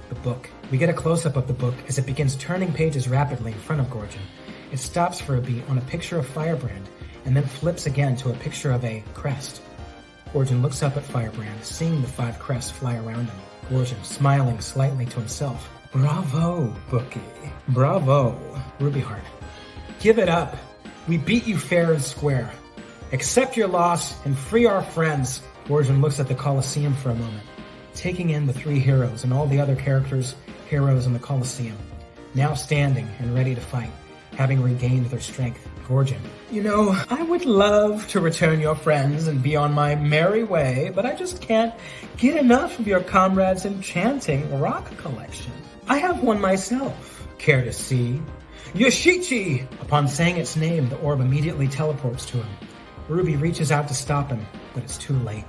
[SPEAKER 1] The book. We get a close-up of the book as it begins turning pages rapidly in front of Gorgon. It stops for a beat on a picture of Firebrand, and then flips again to a picture of a crest. Gorgon looks up at Firebrand, seeing the 5 crests fly around him. Gorgon, smiling slightly to himself. Bravo, Bookie. Bravo. Ruby Heart. Give it up. We beat you fair and square. Accept your loss and free our friends. Gorgon looks at the Colosseum for a moment, taking in the three heroes and all the other heroes in the Colosseum, now standing and ready to fight, having regained their strength. Gorgon. You know, I would love to return your friends and be on my merry way, but I just can't get enough of your comrades' enchanting rock collection. I have one myself. Care to see? Yoshichi! Upon saying its name, the orb immediately teleports to him. Ruby reaches out to stop him, but it's too late.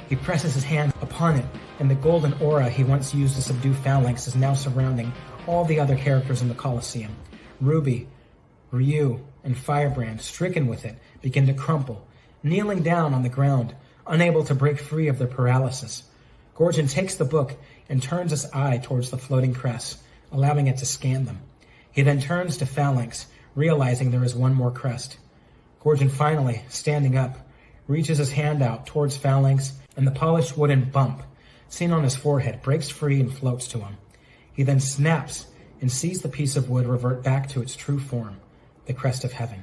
[SPEAKER 1] He presses his hand upon it, and the golden aura he once used to subdue Phalanx is now surrounding all the other characters in the Colosseum. Ruby, Ryu, and Firebrand, stricken with it, begin to crumple, kneeling down on the ground, unable to break free of their paralysis. Gorgon takes the book and turns his eye towards the floating crest, allowing it to scan them. He then turns to Phalanx, realizing there is one more crest. Gorgon finally, standing up, reaches his hand out towards Phalanx, and the polished wooden bump, seen on his forehead, breaks free and floats to him. He then snaps and sees the piece of wood revert back to its true form, the crest of heaven.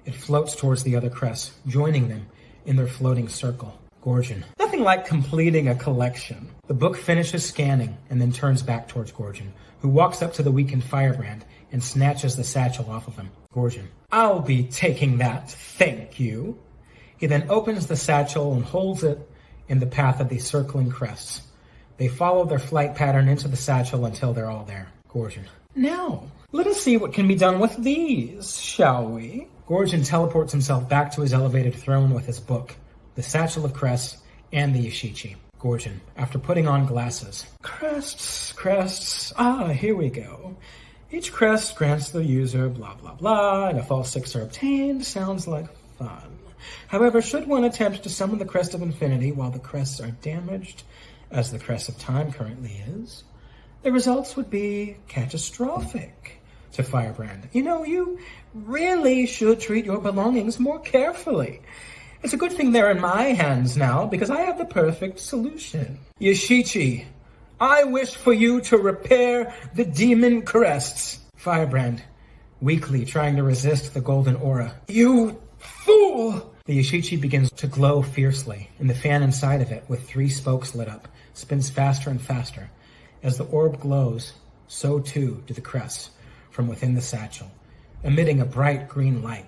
[SPEAKER 1] It floats towards the other crests, joining them in their floating circle. Gorgon. Nothing like completing a collection. The book finishes scanning and then turns back towards Gorgon, who walks up to the weakened Firebrand and snatches the satchel off of him. Gorgon. I'll be taking that, thank you. He then opens the satchel and holds it in the path of the circling crests. They follow their flight pattern into the satchel until they're all there. Gorgon. Now, let us see what can be done with these, shall we? Gorgon teleports himself back to his elevated throne with his book, the satchel of crests, and the Yoshichi. Gorgon, after putting on glasses. Crests, here we go. Each crest grants the user blah blah blah, and if all 6 are obtained, sounds like fun. However, should one attempt to summon the Crest of Infinity while the crests are damaged, as the Crest of Time currently is, the results would be catastrophic. To Firebrand. You know, you really should treat your belongings more carefully. It's a good thing they're in my hands now, because I have the perfect solution. Yoshichi, I wish for you to repair the demon crests. Firebrand, weakly trying to resist the golden aura. You fool! The Yoshichi begins to glow fiercely, and the fan inside of it, with 3 spokes lit up, spins faster and faster. As the orb glows, so too do the crests from within the satchel, emitting a bright green light.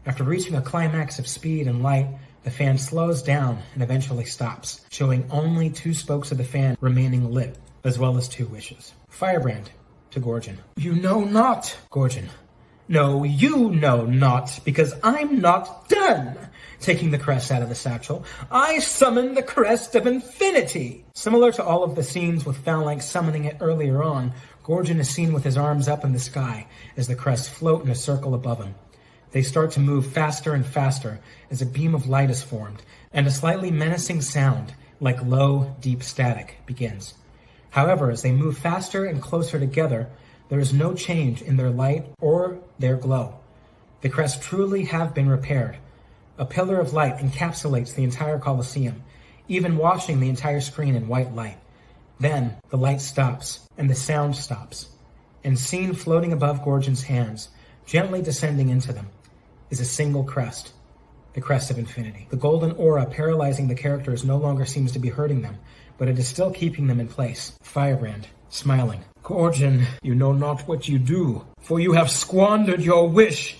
[SPEAKER 1] After reaching a climax of speed and light, the fan slows down and eventually stops, showing only 2 spokes of the fan remaining lit, as well as 2 wishes. Firebrand to Gorgon. You know not, Gorgon. No, you know not, because I'm not done. Taking the crest out of the satchel, I summon the Crest of Infinity. Similar to all of the scenes with Phalanx summoning it earlier on, Gorgon is seen with his arms up in the sky as the crests float in a circle above him. They start to move faster and faster as a beam of light is formed, and a slightly menacing sound, like low, deep static, begins. However, as they move faster and closer together, there is no change in their light or their glow. The crests truly have been repaired. A pillar of light encapsulates the entire Colosseum, even washing the entire screen in white light. Then, the light stops, and the sound stops. And seen floating above Gorgon's hands, gently descending into them, is a single crest, the Crest of Infinity. The golden aura paralyzing the characters no longer seems to be hurting them, but it is still keeping them in place. Firebrand, smiling. Gorgon, you know not what you do, for you have squandered your wish.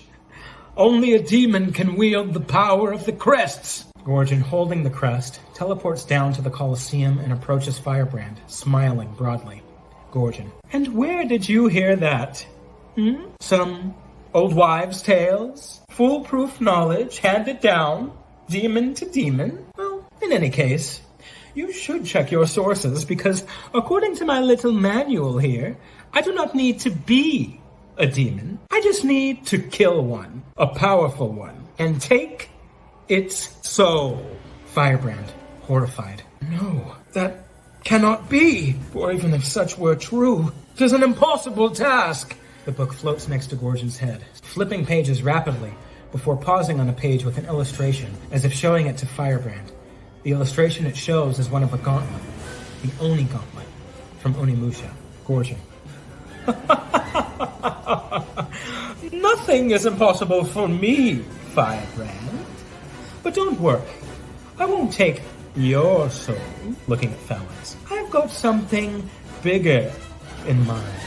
[SPEAKER 1] Only a demon can wield the power of the crests. Gorgon, holding the crest, teleports down to the Colosseum and approaches Firebrand, smiling broadly. Gorgon. And where did you hear that? Some old wives' tales? Foolproof knowledge handed down, demon to demon? Well, in any case, you should check your sources, because according to my little manual here, I do not need to be a demon. I just need to kill one, a powerful one, and take its soul. Firebrand, horrified. No, that cannot be, for even if such were true, 'tis an impossible task. The book floats next to Gorgon's head, flipping pages rapidly before pausing on a page with an illustration, as if showing it to Firebrand. The illustration it shows is one of a gauntlet, the Oni gauntlet, from Onimusha. Gorgon. Nothing is impossible for me, Firebrand. But don't worry, I won't take your soul, looking at Phalanx. I've got something bigger in mind.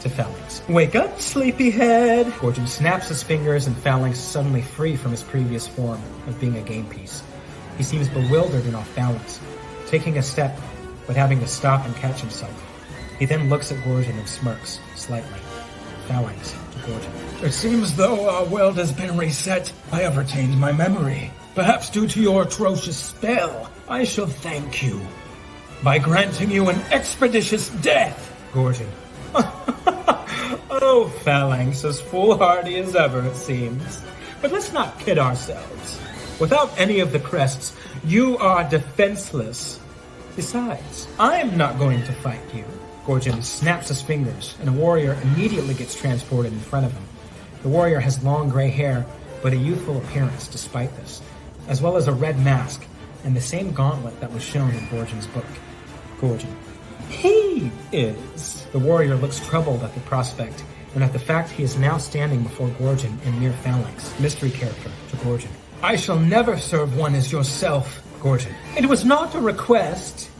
[SPEAKER 1] To Phalanx. Wake up, sleepyhead! Gorgon snaps his fingers and Phalanx is suddenly free from his previous form of being a game piece. He seems bewildered and off balance, taking a step, but having to stop and catch himself. He then looks at Gorgon and smirks, slightly. Phalanx to Gorgon.
[SPEAKER 2] It seems though our world has been reset. I have retained my memory. Perhaps due to your atrocious spell, I shall thank you by granting you an expeditious death.
[SPEAKER 1] Gorgon. Oh, Phalanx, as foolhardy as ever, it seems. But let's not kid ourselves. Without any of the crests, you are defenseless. Besides, I'm not going to fight you. Gorgon snaps his fingers, and a warrior immediately gets transported in front of him. The warrior has long gray hair, but a youthful appearance despite this, as well as a red mask, and the same gauntlet that was shown in Gorgon's book. Gorgon. He is. The warrior looks troubled at the prospect, and at the fact he is now standing before Gorgon in near Phalanx. Mystery character to Gorgon.
[SPEAKER 2] I shall never serve one as yourself.
[SPEAKER 1] Gorgon. It was not a request.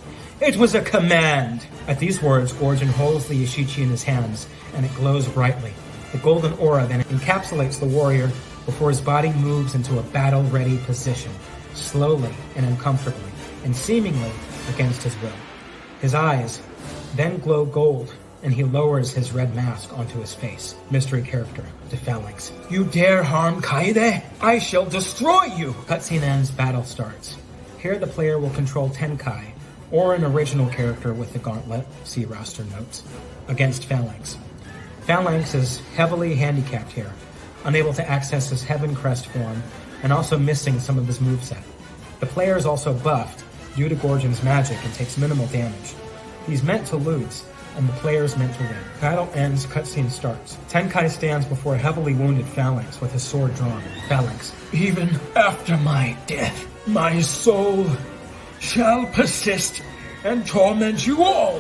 [SPEAKER 1] It was a command. At these words, Gorgon holds the Yashichi in his hands, and it glows brightly. The golden aura then encapsulates the warrior before his body moves into a battle-ready position, slowly and uncomfortably, and seemingly against his will. His eyes then glow gold, and he lowers his red mask onto his face. Mystery character to Phalanx.
[SPEAKER 2] You dare harm Kaede? I shall destroy you!
[SPEAKER 1] Cutscene ends, battle starts. Here the player will control Tenkai, or an original character with the gauntlet, see roster notes, against Phalanx. Phalanx is heavily handicapped here, unable to access his Heaven Crest form, and also missing some of his moveset. The player is also buffed due to Gorgon's magic and takes minimal damage. He's meant to lose, and the player is meant to win. Battle ends, cutscene starts. Tenkai stands before a heavily wounded Phalanx with his sword drawn. Phalanx.
[SPEAKER 2] Even after my death, my soul shall persist and torment you all.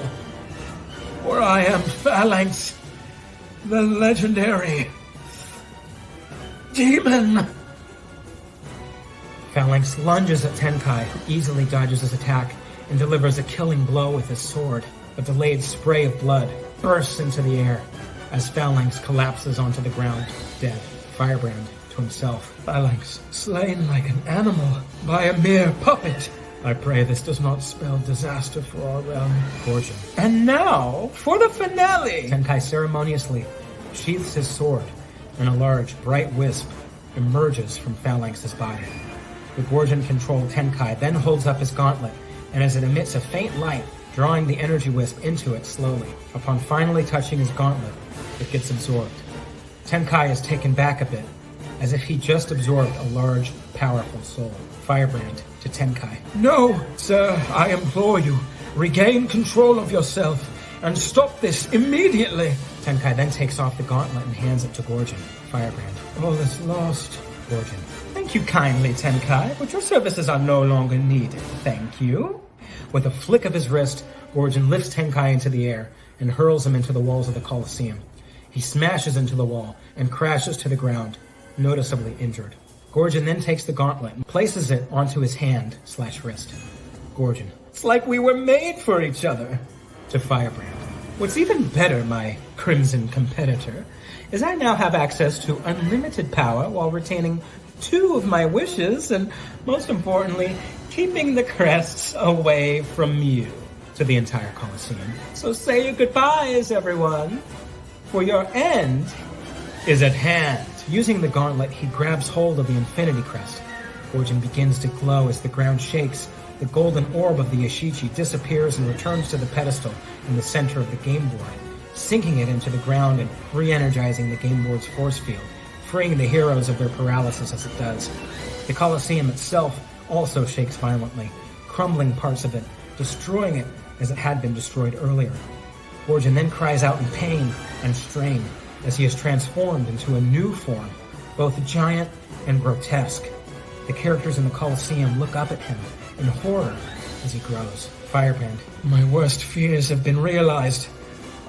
[SPEAKER 2] For I am Phalanx, the legendary demon.
[SPEAKER 1] Phalanx lunges at Tenkai, who easily dodges his attack and delivers a killing blow with his sword. A delayed spray of blood bursts into the air as Phalanx collapses onto the ground, dead. Firebrand to himself.
[SPEAKER 2] Phalanx, slain like an animal by a mere puppet.
[SPEAKER 1] I pray this does not spell disaster for our realm. Gorgon.
[SPEAKER 2] And now, for the finale!
[SPEAKER 1] Tenkai ceremoniously sheaths his sword, and a large, bright wisp emerges from Phalanx's body. The Gorgon-controlled Tenkai then holds up his gauntlet, and as it emits a faint light, drawing the energy wisp into it slowly. Upon finally touching his gauntlet, it gets absorbed. Tenkai is taken back a bit, as if he just absorbed a large, powerful soul. Firebrand to Tenkai.
[SPEAKER 2] No, sir, I implore you, regain control of yourself and stop this immediately.
[SPEAKER 1] Tenkai then takes off the gauntlet and hands it to Gorgon. Firebrand.
[SPEAKER 2] All is lost.
[SPEAKER 1] Gorgon. Thank you kindly, Tenkai, but your services are no longer needed. Thank you. With a flick of his wrist, Gorgon lifts Tenkai into the air and hurls him into the walls of the Colosseum. He smashes into the wall and crashes to the ground, noticeably injured. Gorgon then takes the gauntlet and places it onto his hand/wrist. Gorgon. It's like we were made for each other. To Firebrand. What's even better, my crimson competitor, is I now have access to unlimited power while retaining 2 of my wishes and, most importantly, keeping the crests away from you. To the entire Colosseum. So say your goodbyes, everyone, for your end is at hand. Using the gauntlet, he grabs hold of the Infinity Crest. Gorgon begins to glow as the ground shakes. The golden orb of the Yashichi disappears and returns to the pedestal in the center of the game board, sinking it into the ground and re-energizing the game board's force field, freeing the heroes of their paralysis as it does. The Colosseum itself also shakes violently, crumbling parts of it, destroying it as it had been destroyed earlier. Gorgon then cries out in pain and strain as he is transformed into a new form, both giant and grotesque. The characters in the Colosseum look up at him in horror as he grows. Firebrand.
[SPEAKER 2] My worst fears have been realized.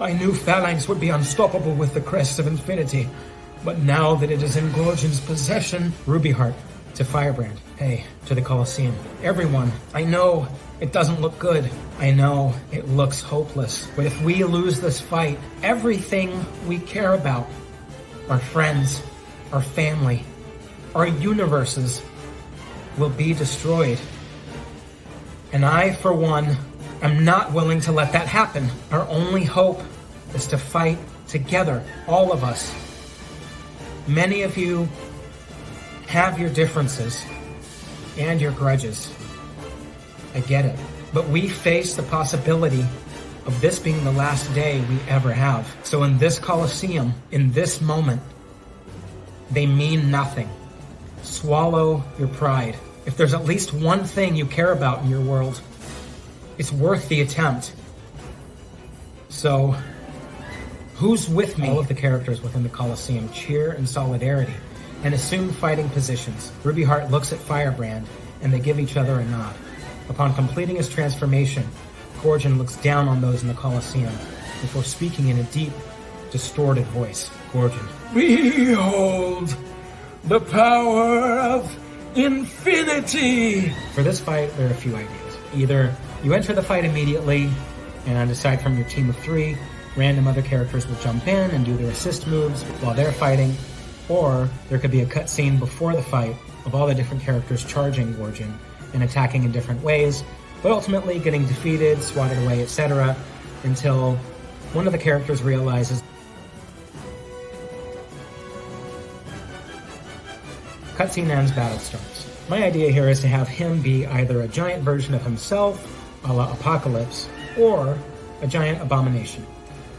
[SPEAKER 2] I knew Phalanx would be unstoppable with the crests of infinity.
[SPEAKER 1] But now that it is in Gorgon's possession, Rubyheart to Firebrand. Hey, to the Colosseum. Everyone, I know it doesn't look good. I know it looks hopeless. But if we lose this fight, everything we care about, our friends, our family, our universes, will be destroyed. And I, for one, am not willing to let that happen. Our only hope is to fight together, all of us. Many of you have your differences and your grudges. I get it. But we face the possibility of this being the last day we ever have. So in this Colosseum, in this moment, they mean nothing. Swallow your pride. If there's at least one thing you care about in your world, it's worth the attempt. So, who's with me? All of the characters within the Colosseum cheer in solidarity and assume fighting positions. Rubyheart looks at Firebrand, and they give each other a nod. Upon completing his transformation, Gorgon looks down on those in the Colosseum before speaking in a deep, distorted voice. Gorgon.
[SPEAKER 2] Behold the power of infinity!
[SPEAKER 1] For this fight, there are a few ideas. Either you enter the fight immediately, and aside from your team of 3, random other characters will jump in and do their assist moves while they're fighting, or there could be a cutscene before the fight of all the different characters charging Gorgon and attacking in different ways, but ultimately getting defeated, swatted away, etc., until one of the characters realizes. Cutscene ends, battle starts. My idea here is to have him be either a giant version of himself, a la Apocalypse, or a giant abomination,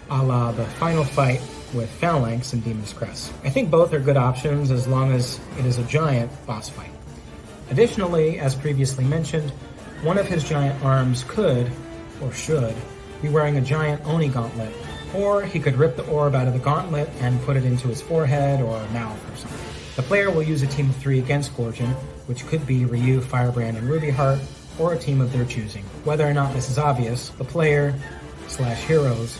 [SPEAKER 1] a la the final fight with Phalanx and Demon's Crest. I think both are good options as long as it is a giant boss fight. Additionally, as previously mentioned, one of his giant arms could, or should, be wearing a giant Oni gauntlet, or he could rip the orb out of the gauntlet and put it into his forehead or mouth or something. The player will use a team of 3 against Gorgon, which could be Ryu, Firebrand, and Rubyheart, or a team of their choosing. Whether or not this is obvious, the player/heroes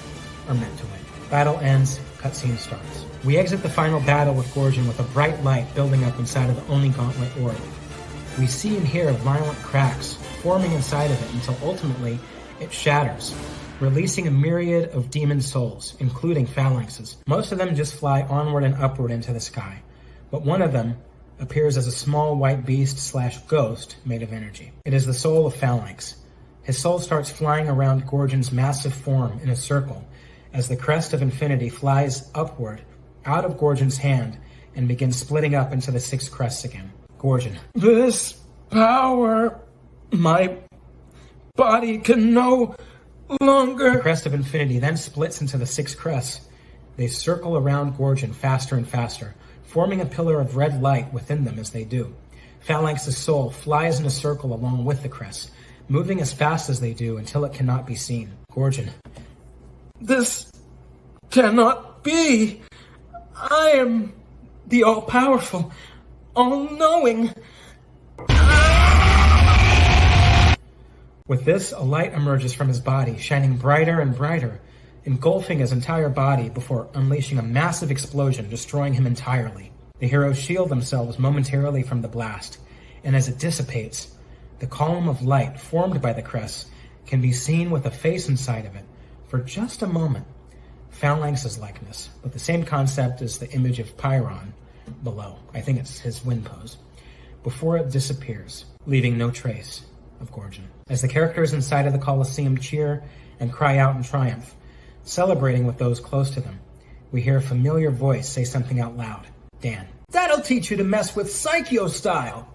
[SPEAKER 1] are meant to win. Battle ends, cutscene starts. We exit the final battle with Gorgon with a bright light building up inside of the Oni Gauntlet orb. We see and hear violent cracks forming inside of it until ultimately it shatters, releasing a myriad of demon souls, including phalanxes. Most of them just fly onward and upward into the sky, but one of them appears as a small white beast/ghost made of energy. It is the soul of Phalanx. His soul starts flying around Gorgon's massive form in a circle as the crest of infinity flies upward out of Gorgon's hand and begins splitting up into the 6 crests again. Gorgon.
[SPEAKER 2] This power, my body can no longer...
[SPEAKER 1] The crest of infinity then splits into the 6 crests. They circle around Gorgon faster and faster, forming a pillar of red light within them as they do. Phalanx's soul flies in a circle along with the crests, moving as fast as they do until it cannot be seen. Gorgon.
[SPEAKER 2] This cannot be. I am the all-powerful, all-knowing.
[SPEAKER 1] With this, a light emerges from his body, shining brighter and brighter, engulfing his entire body before unleashing a massive explosion, destroying him entirely. The heroes shield themselves momentarily from the blast, and as it dissipates, the column of light formed by the crest can be seen with a face inside of it for just a moment. Phalanx's likeness, with the same concept as the image of Pyron below. I think it's his wind pose. Before it disappears, leaving no trace of Gorgon. As the characters inside of the Colosseum cheer and cry out in triumph, celebrating with those close to them, we hear a familiar voice say something out loud. Dan.
[SPEAKER 2] That'll teach you to mess with Psycho style.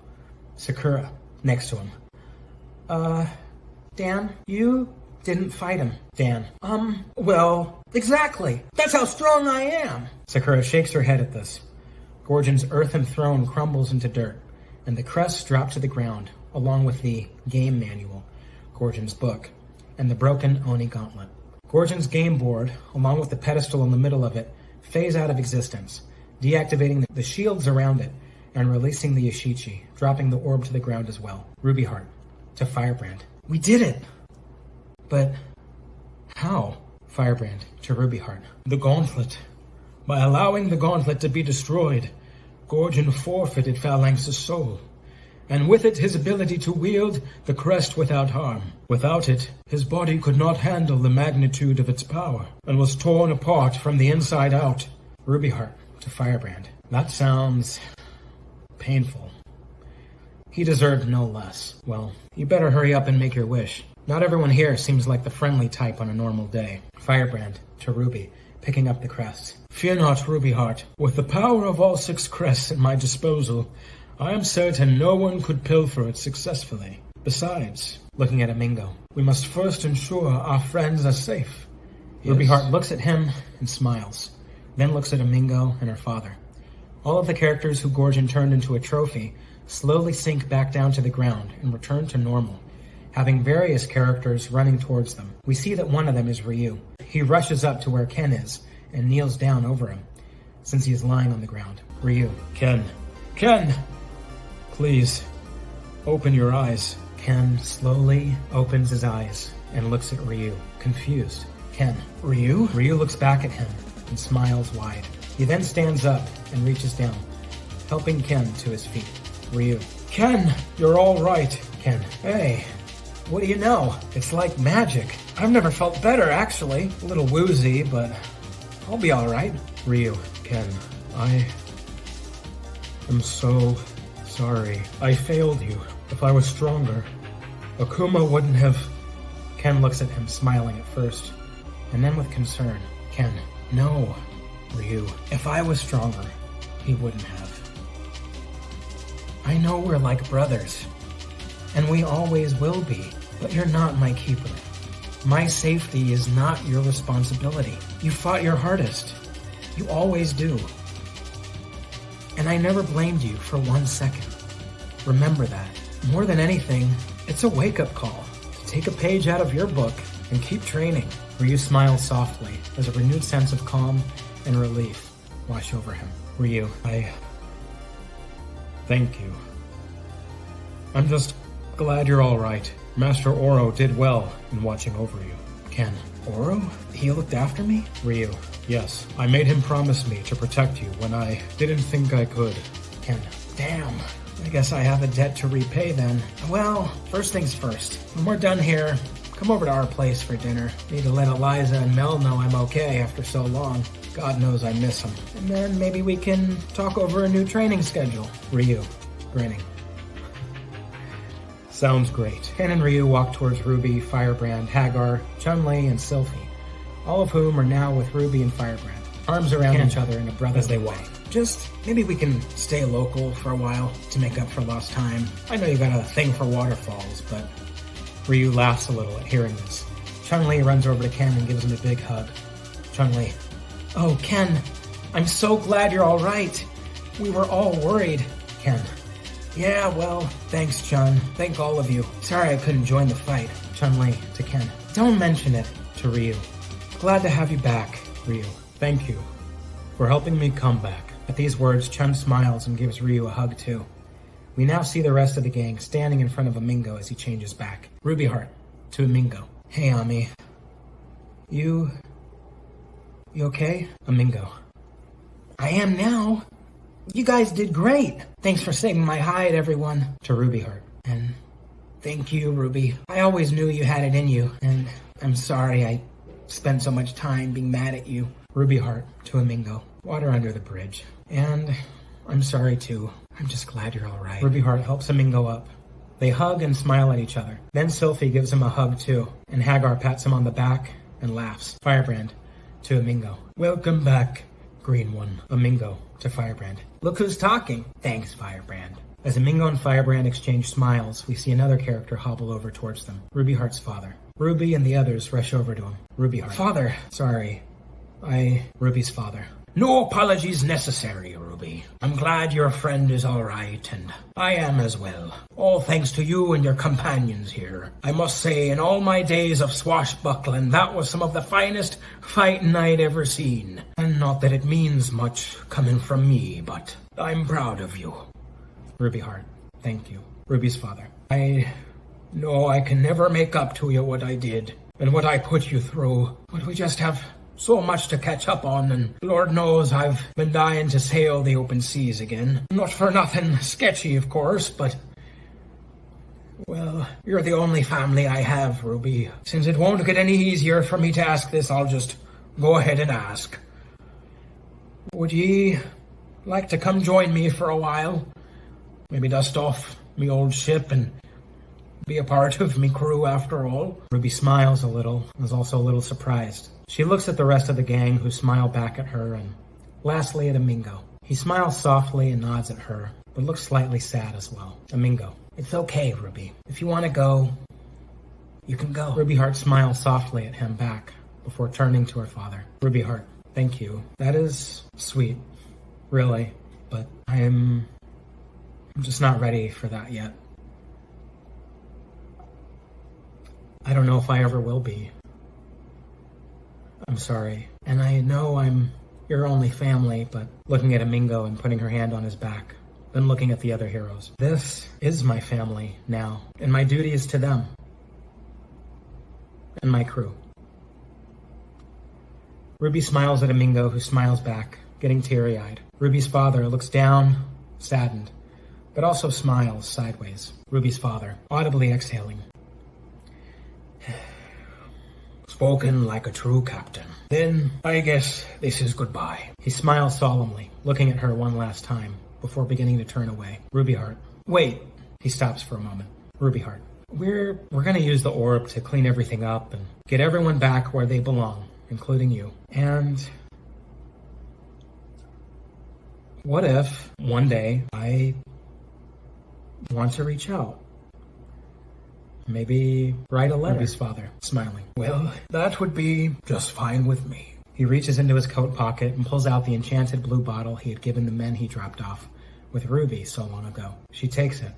[SPEAKER 1] Sakura, next to him. Dan, you didn't fight him. Dan.
[SPEAKER 2] Well, exactly. That's how strong I am.
[SPEAKER 1] Sakura shakes her head at this. Gorgon's earthen throne crumbles into dirt, and the crests drop to the ground, along with the game manual, Gorgon's book, and the broken Oni gauntlet. Gorgon's game board, along with the pedestal in the middle of it, phase out of existence, deactivating the shields around it, and releasing the Yoshichi, dropping the orb to the ground as well. Rubyheart to Firebrand. We did it! But how? Firebrand to Rubyheart.
[SPEAKER 2] The gauntlet By allowing the gauntlet to be destroyed, Gorgon forfeited Phalanx's soul, and with it his ability to wield the crest without harm. Without it, his body could not handle the magnitude of its power, and was torn apart from the inside out.
[SPEAKER 1] Rubyheart to Firebrand. That sounds painful. He deserved no less. Well, you better hurry up and make your wish. Not everyone here seems like the friendly type on a normal day. Firebrand to Ruby, picking up the crest.
[SPEAKER 2] Fear not, Rubyheart. With the power of all 6 crests at my disposal, I am certain no one could pilfer it successfully. Besides,
[SPEAKER 1] looking at Amingo,
[SPEAKER 2] we must first ensure our friends are safe.
[SPEAKER 1] Yes. Rubyheart looks at him and smiles, then looks at Amingo and her father. All of the characters who Gorgon turned into a trophy slowly sink back down to the ground and return to normal, having various characters running towards them. We see that one of them is Ryu. He rushes up to where Ken is and kneels down over him, since he is lying on the ground. Ryu.
[SPEAKER 2] Ken. Ken! Please, open your eyes.
[SPEAKER 1] Ken slowly opens his eyes and looks at Ryu, confused. Ken.
[SPEAKER 2] Ryu?
[SPEAKER 1] Ryu looks back at him and smiles wide. He then stands up and reaches down, helping Ken to his feet. Ryu.
[SPEAKER 2] Ken, you're all right.
[SPEAKER 1] Ken. Hey, what do you know? It's like magic. I've never felt better, actually. A little woozy, but I'll be all right.
[SPEAKER 2] Ryu. Ken, I am so sorry. I failed you. If I was stronger, Akuma wouldn't have...
[SPEAKER 1] Ken looks at him, smiling at first, and then with concern. Ken. No, Ryu. If I was stronger, he wouldn't have. I know we're like brothers, and we always will be, but you're not my keeper. My safety is not your responsibility. You fought your hardest. You always do. And I never blamed you for 1 second. Remember that. More than anything, it's a wake-up call. Take a page out of your book and keep training. Ryu smiles softly as a renewed sense of calm and relief wash over him. Ryu.
[SPEAKER 2] Thank you. I'm just glad you're all right. Master Oro did well in watching over you.
[SPEAKER 1] Ken. Oro? He looked after me?
[SPEAKER 2] Ryu. Yes, I made him promise me to protect you when I didn't think I could.
[SPEAKER 1] Ken. Damn. I guess I have a debt to repay then. Well, first things first. When we're done here, come over to our place for dinner. Need to let Eliza and Mel know I'm okay after so long. God knows I miss them. And then maybe we can talk over a new training schedule. Ryu, grinning.
[SPEAKER 2] Sounds great.
[SPEAKER 1] Ken and Ryu walk towards Ruby, Firebrand, Hagar, Chun-Li, and Sylphie, all of whom are now with Ruby and Firebrand, arms around each other in a brotherly way. Just maybe we can stay local for a while to make up for lost time. I know you got a thing for waterfalls, but... Ryu laughs a little at hearing this. Chun-Li runs over to Ken and gives him a big hug. Chun-Li. Oh, Ken, I'm so glad you're all right. We were all worried. Ken. Yeah, well, thanks, Chun. Thank all of you. Sorry I couldn't join the fight. Chun-Li to Ken. Don't mention it. To Ryu. Glad to have you back, Ryu.
[SPEAKER 2] Thank you for helping me come back.
[SPEAKER 1] At these words, Chun smiles and gives Ryu a hug too. We now see the rest of the gang standing in front of Amingo as he changes back. Rubyheart to Amingo. Hey, Ami. You okay? Amingo. I am now. You guys did great. Thanks for saving my hide, everyone. To Rubyheart. And thank you, Ruby. I always knew you had it in you, and I'm sorry I spent so much time being mad at you. Rubyheart to Amingo. Water under the bridge. And I'm sorry too. I'm just glad you're all right. Rubyheart helps Amingo up. They hug and smile at each other. Then Sylphie gives him a hug too, and Hagar pats him on the back and laughs. Firebrand to Amingo. Welcome back, Green One. Amingo to Firebrand. Look who's talking. Thanks, Firebrand. As Amingo and Firebrand exchange smiles, we see another character hobble over towards them. Rubyheart's father. Ruby and the others rush over to him. Rubyheart. Father. Sorry. Ruby's father. No apologies necessary, Ruby. I'm glad your friend is all right, and I am as well. All thanks to you and your companions here. I must say, in all my days of swashbuckling, that was some of the finest fighting I'd ever seen. And not that it means much coming from me, but I'm proud of you. Rubyheart, thank you. Ruby's father. I know I can never make up to you what I did, and what I put you through, but we just have
[SPEAKER 2] so much to catch up on, and Lord knows I've been dying to sail the open seas again. Not for nothing sketchy, of course, but... Well, you're the only family I have, Ruby. Since it won't get any easier for me to ask this, I'll just go ahead and ask. Would ye like to come join me for a while? Maybe dust off me old ship and be a part of me crew after all?
[SPEAKER 1] Ruby smiles a little, and is also a little surprised. She looks at the rest of the gang, who smile back at her, and lastly at Amingo. He smiles softly and nods at her, but looks slightly sad as well. Amingo. It's okay, Ruby. If you want to go, you can go. Ruby Heart smiles softly at him back before turning to her father. Ruby Heart, thank you. That is sweet, really, but I'm just not ready for that yet. I don't know if I ever will be. I'm sorry. And I know I'm your only family, but looking at Amingo and putting her hand on his back, then looking at the other heroes. This is my family now, and my duty is to them. And my crew. Ruby smiles at Amingo, who smiles back, getting teary-eyed. Ruby's father looks down, saddened, but also smiles sideways. Ruby's father, audibly exhaling.
[SPEAKER 2] Spoken like a true captain. Then, I guess this is goodbye.
[SPEAKER 1] He smiles solemnly, looking at her one last time, before beginning to turn away. Ruby Heart. Wait. He stops for a moment. Ruby Heart. We're gonna use the orb to clean everything up and get everyone back where they belong, including you. And what if one day I want to reach out? Maybe write a letter. Ruby's father, smiling.
[SPEAKER 2] Well, that would be just fine with me.
[SPEAKER 1] He reaches into his coat pocket and pulls out the enchanted blue bottle he had given the men he dropped off with Ruby so long ago. She takes it,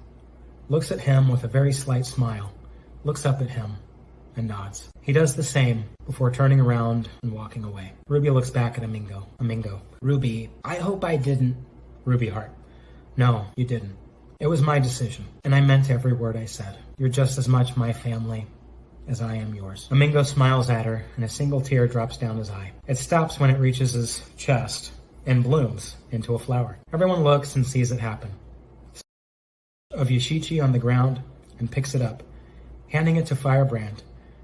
[SPEAKER 1] looks at him with a very slight smile, looks up at him, and nods. He does the same before turning around and walking away. Ruby looks back at Amingo. Amingo. Ruby, I hope I didn't... Ruby Heart. No, you didn't. It was my decision, and I meant every word I said. You're just as much my family as I am yours. Amingo smiles at her, and a single tear drops down his eye. It stops when it reaches his chest and blooms into a flower. Everyone looks and sees it happen. Of Yoshichi on the ground and picks it up, handing it to Firebrand,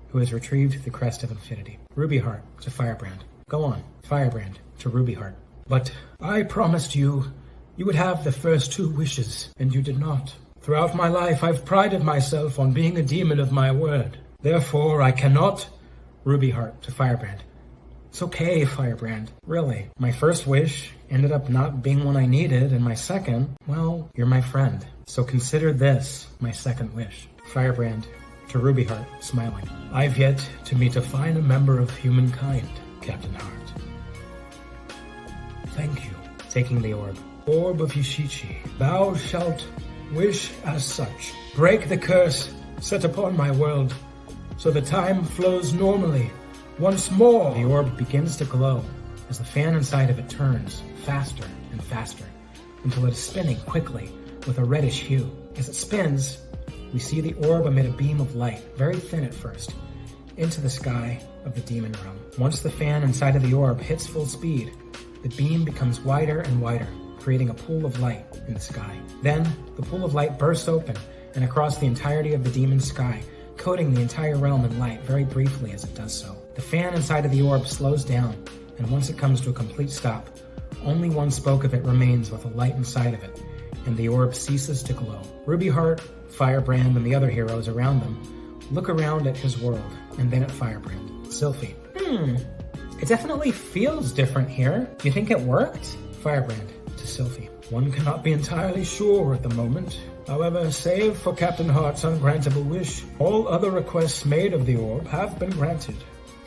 [SPEAKER 1] who has retrieved the crest of infinity. Ruby Heart to Firebrand. Go on, Firebrand to Ruby Heart.
[SPEAKER 2] But I promised you would have the first two wishes, and you did not. Throughout my life, I've prided myself on being a demon of my word. Therefore, I cannot...
[SPEAKER 1] Ruby Heart to Firebrand. It's okay, Firebrand. Really. My first wish ended up not being one I needed, and my second, well, you're my friend. So consider this my second wish. Firebrand to Ruby Heart, smiling.
[SPEAKER 2] I've yet to meet a finer member of humankind, Captain Heart. Thank you.
[SPEAKER 1] Taking the orb.
[SPEAKER 2] Orb of Yoshichi, thou shalt wish as such. Break the curse set upon my world, so the time flows normally. Once more.
[SPEAKER 1] The orb begins to glow as the fan inside of it turns faster and faster until it is spinning quickly with a reddish hue. As it spins, we see the orb emit a beam of light, very thin at first, into the sky of the demon realm. Once the fan inside of the orb hits full speed, the beam becomes wider and wider, creating a pool of light in the sky. Then, the pool of light bursts open and across the entirety of the demon's sky, coating the entire realm in light very briefly as it does so. The fan inside of the orb slows down, and once it comes to a complete stop, only one spoke of it remains with a light inside of it, and the orb ceases to glow. Ruby Heart, Firebrand, and the other heroes around them look around at his world, and then at Firebrand. Sylphie. It definitely feels different here. Do you think it worked? Firebrand to Sylphie.
[SPEAKER 2] One cannot be entirely sure at the moment. However, save for Captain Heart's ungrantable wish, all other requests made of the orb have been granted.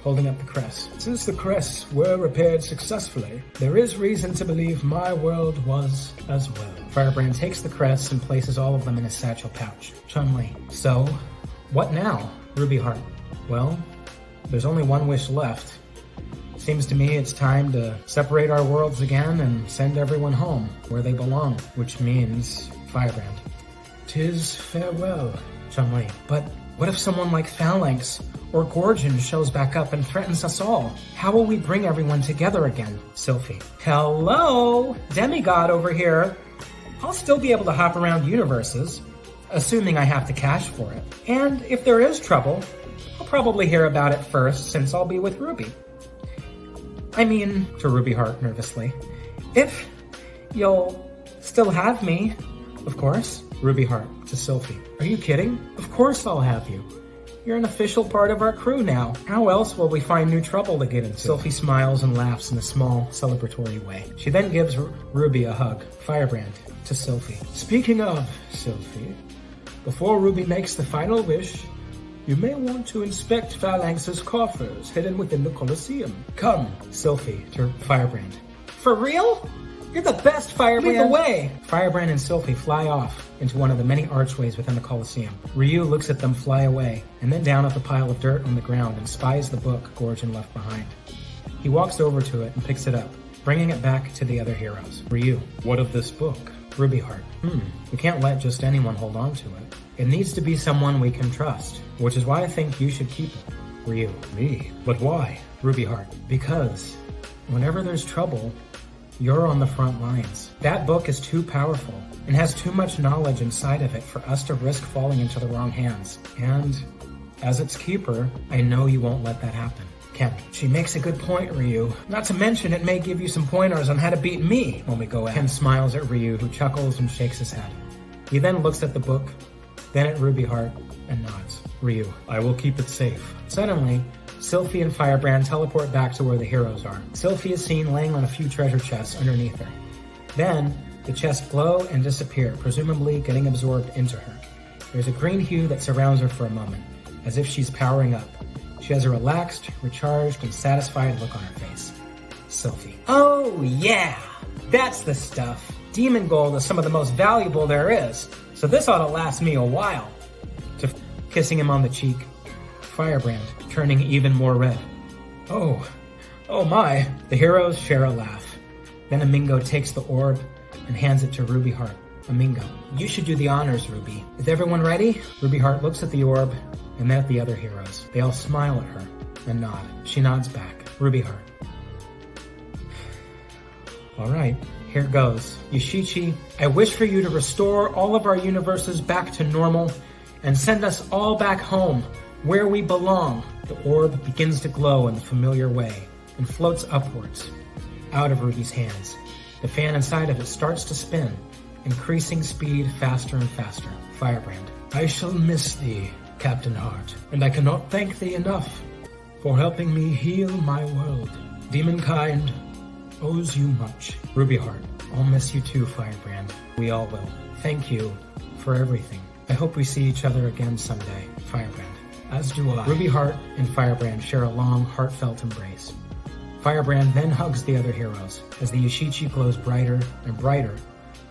[SPEAKER 1] Holding up the crest.
[SPEAKER 2] Since the crests were repaired successfully, there is reason to believe my world was as well.
[SPEAKER 1] Firebrand takes the crests and places all of them in his satchel pouch. Chun-Li. So, what now? Ruby Heart. Well, there's only one wish left. Seems to me it's time to separate our worlds again and send everyone home, where they belong. Which means Firebrand.
[SPEAKER 2] 'Tis farewell.
[SPEAKER 1] Chun-Li. But What if someone like Phalanx or Gorgon shows back up and threatens us all? How will we bring everyone together again? Sylphie. Hello? Demigod over here. I'll still be able to hop around universes, assuming I have to cash for it. And if there is trouble, I'll probably hear about it first since I'll be with Ruby. I mean, to Ruby Heart nervously, if you'll still have me, of course. Ruby Heart to Sylphie. Are you kidding? Of course I'll have you. You're an official part of our crew now. How else will we find new trouble to get into? Sylphie smiles and laughs in a small, celebratory way. She then gives Ruby a hug. Firebrand to Sylphie. Speaking of Sylphie, before Ruby makes the final wish, you may want to inspect Phalanx's coffers hidden within the Colosseum. Come. Sylphie to Firebrand. For real? You're the best, Firebrand! Lead the way! Firebrand and Sylphie fly off into one of the many archways within the Colosseum. Ryu looks at them fly away, and then down at the pile of dirt on the ground and spies the book Gorgon left behind. He walks over to it and picks it up, bringing it back to the other heroes. Ryu. What of this book? Ruby Heart. We can't let just anyone hold on to it. It needs to be someone we can trust, which is why I think you should keep it. Ryu. Me? But why? Ruby Heart. Because whenever there's trouble, you're on the front lines. That book is too powerful and has too much knowledge inside of it for us to risk falling into the wrong hands. And as its keeper, I know you won't let that happen. Ken. She makes a good point, Ryu. Not to mention it may give you some pointers on how to beat me when we go out. Ken smiles at Ryu, who chuckles and shakes his head. He then looks at the book, then at Ruby Heart, and nods. Ryu. I will keep it safe. Suddenly, Sylphie and Firebrand teleport back to where the heroes are. Sylphie is seen laying on a few treasure chests underneath her. Then, the chests glow and disappear, presumably getting absorbed into her. There's a green hue that surrounds her for a moment, as if she's powering up. She has a relaxed, recharged, and satisfied look on her face. Sylphie. Oh yeah! That's the stuff. Demon gold is some of the most valuable there is, so this ought to last me a while. Kissing him on the cheek. Firebrand, turning even more red. Oh my. The heroes share a laugh. Then Amingo takes the orb and hands it to Ruby Heart. Amingo, you should do the honors, Ruby. Is everyone ready? Ruby Heart looks at the orb and then at the other heroes. They all smile at her and nod. She nods back. Ruby Heart. All right, here goes. Yoshichi, I wish for you to restore all of our universes back to normal and send us all back home, where we belong. The orb begins to glow in the familiar way and floats upwards, out of Ruby's hands. The fan inside of it starts to spin, increasing speed faster and faster. Firebrand. I shall miss thee, Captain Heart, and I cannot thank thee enough for helping me heal my world. Demonkind owes you much. Ruby Heart. I'll miss you too, Firebrand. We all will. Thank you for everything. I hope we see each other again someday, Firebrand. As do I. Ruby Heart and Firebrand share a long, heartfelt embrace. Firebrand then hugs the other heroes. As the Yoshichi glows brighter and brighter,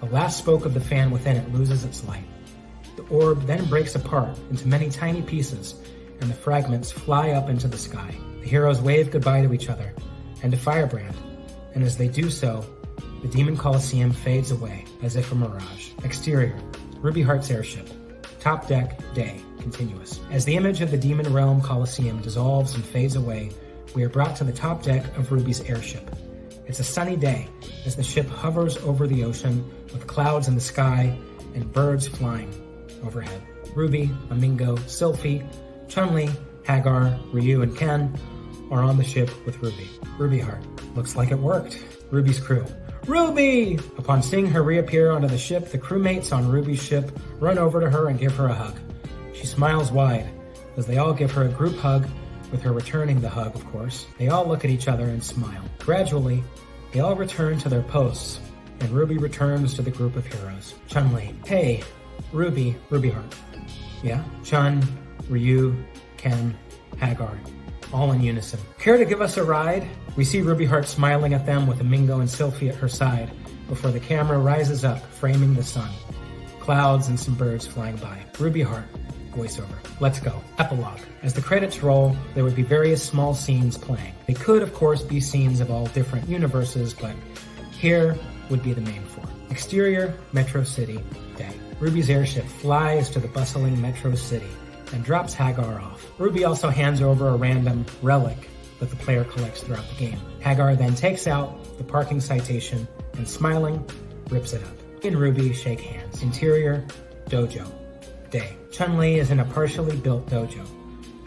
[SPEAKER 1] the last spoke of the fan within it loses its light. The orb then breaks apart into many tiny pieces, and the fragments fly up into the sky. The heroes wave goodbye to each other, and to Firebrand, and as they do so, the Demon Colosseum fades away, as if a mirage. Exterior, Ruby Heart's airship. Top deck, day, continuous. As the image of the Demon Realm Colosseum dissolves and fades away, we are brought to the top deck of Ruby's airship. It's a sunny day as the ship hovers over the ocean with clouds in the sky and birds flying overhead. Ruby, Amingo, Sylphie, Chun-Li, Hagar, Ryu, and Ken are on the ship with Ruby. Ruby Heart. Looks like it worked. Ruby's crew. Ruby! Upon seeing her reappear onto the ship, the crewmates on Ruby's ship run over to her and give her a hug. She smiles wide as they all give her a group hug, with her returning the hug, of course. They all look at each other and smile. Gradually, they all return to their posts, and Ruby returns to the group of heroes. Chun-Li. Hey, Ruby, Ruby Heart. Yeah? Chun, Ryu, Ken, Hagar. All in unison. Care to give us a ride? We see Ruby Heart smiling at them with Amingo and Sylphie at her side before the camera rises up, framing the sun. Clouds and some birds flying by. Ruby Heart. Voiceover. Let's go. Epilogue. As the credits roll, there would be various small scenes playing. They could, of course, be scenes of all different universes, but here would be the main four. Exterior, Metro City, day. Ruby's airship flies to the bustling Metro City, and drops Hagar off. Ruby also hands over a random relic that the player collects throughout the game. Hagar then takes out the parking citation and, smiling, rips it up. He and Ruby shake hands. Interior, dojo. Day. Chun-Li is in a partially built dojo.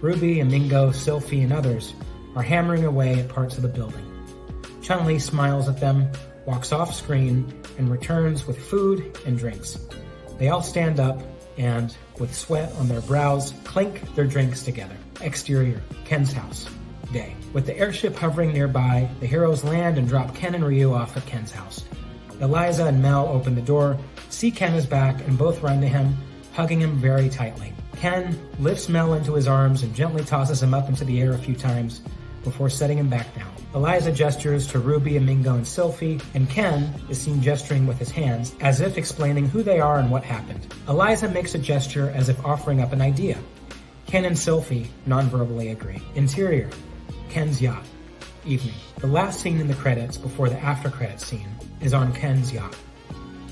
[SPEAKER 1] Ruby, Amingo, Sylphie, and others are hammering away at parts of the building. Chun-Li smiles at them, walks off screen, and returns with food and drinks. They all stand up and, with sweat on their brows, clink their drinks together. Exterior, Ken's house. Day. With the airship hovering nearby, the heroes land and drop Ken and Ryu off at Ken's house. Eliza and Mel open the door, see Ken is back, and both run to him, hugging him very tightly. Ken lifts Mel into his arms and gently tosses him up into the air a few times before setting him back down. Eliza gestures to Ruby, Amingo, and Sylphie, and Ken is seen gesturing with his hands, as if explaining who they are and what happened. Eliza makes a gesture as if offering up an idea. Ken and Sylphie non-verbally agree. Interior, Ken's yacht. Evening. The last scene in the credits before the after-credits scene is on Ken's yacht.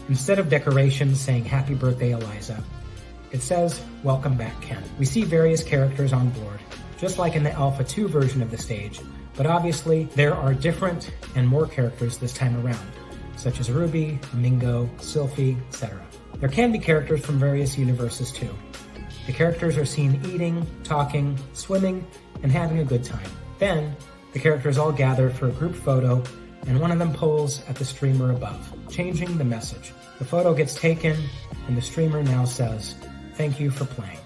[SPEAKER 1] Instead of decorations saying "Happy Birthday, Eliza," it says "Welcome back, Ken." We see various characters on board, just like in the Alpha 2 version of the stage, but obviously there are different and more characters this time around, such as Ruby, Mingo, Sylphie, etc. There can be characters from various universes too. The characters are seen eating, talking, swimming, and having a good time. Then, the characters all gather for a group photo, and one of them pulls at the streamer above, changing the message. The photo gets taken, and the streamer now says, "Thank you for playing."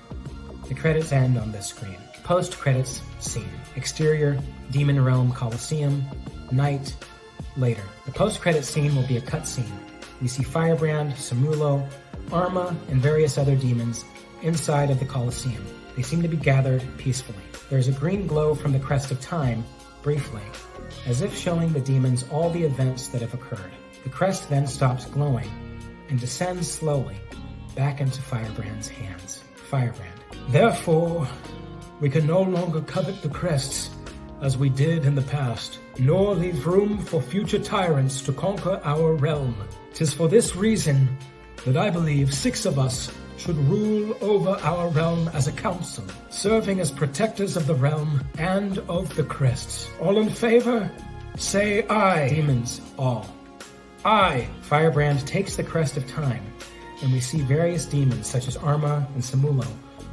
[SPEAKER 1] The credits end on this screen. Post-credits scene. Exterior, Demon Realm Coliseum. Night, later. The post-credits scene will be a cutscene. We see Firebrand, Samulo, Arma, and various other demons inside of the Coliseum. They seem to be gathered peacefully. There's a green glow from the crest of time, briefly, as if showing the demons all the events that have occurred. The crest then stops glowing and descends slowly back into Firebrand's hands. Firebrand.
[SPEAKER 2] Therefore, we can no longer covet the crests as we did in the past, nor leave room for future tyrants to conquer our realm. 'Tis for this reason that I believe 6 of us should rule over our realm as a council, serving as protectors of the realm and of the crests. All in favor? Say aye.
[SPEAKER 1] Demons, all.
[SPEAKER 2] Aye.
[SPEAKER 1] Firebrand takes the crest of time, and we see various demons such as Arma and Samulo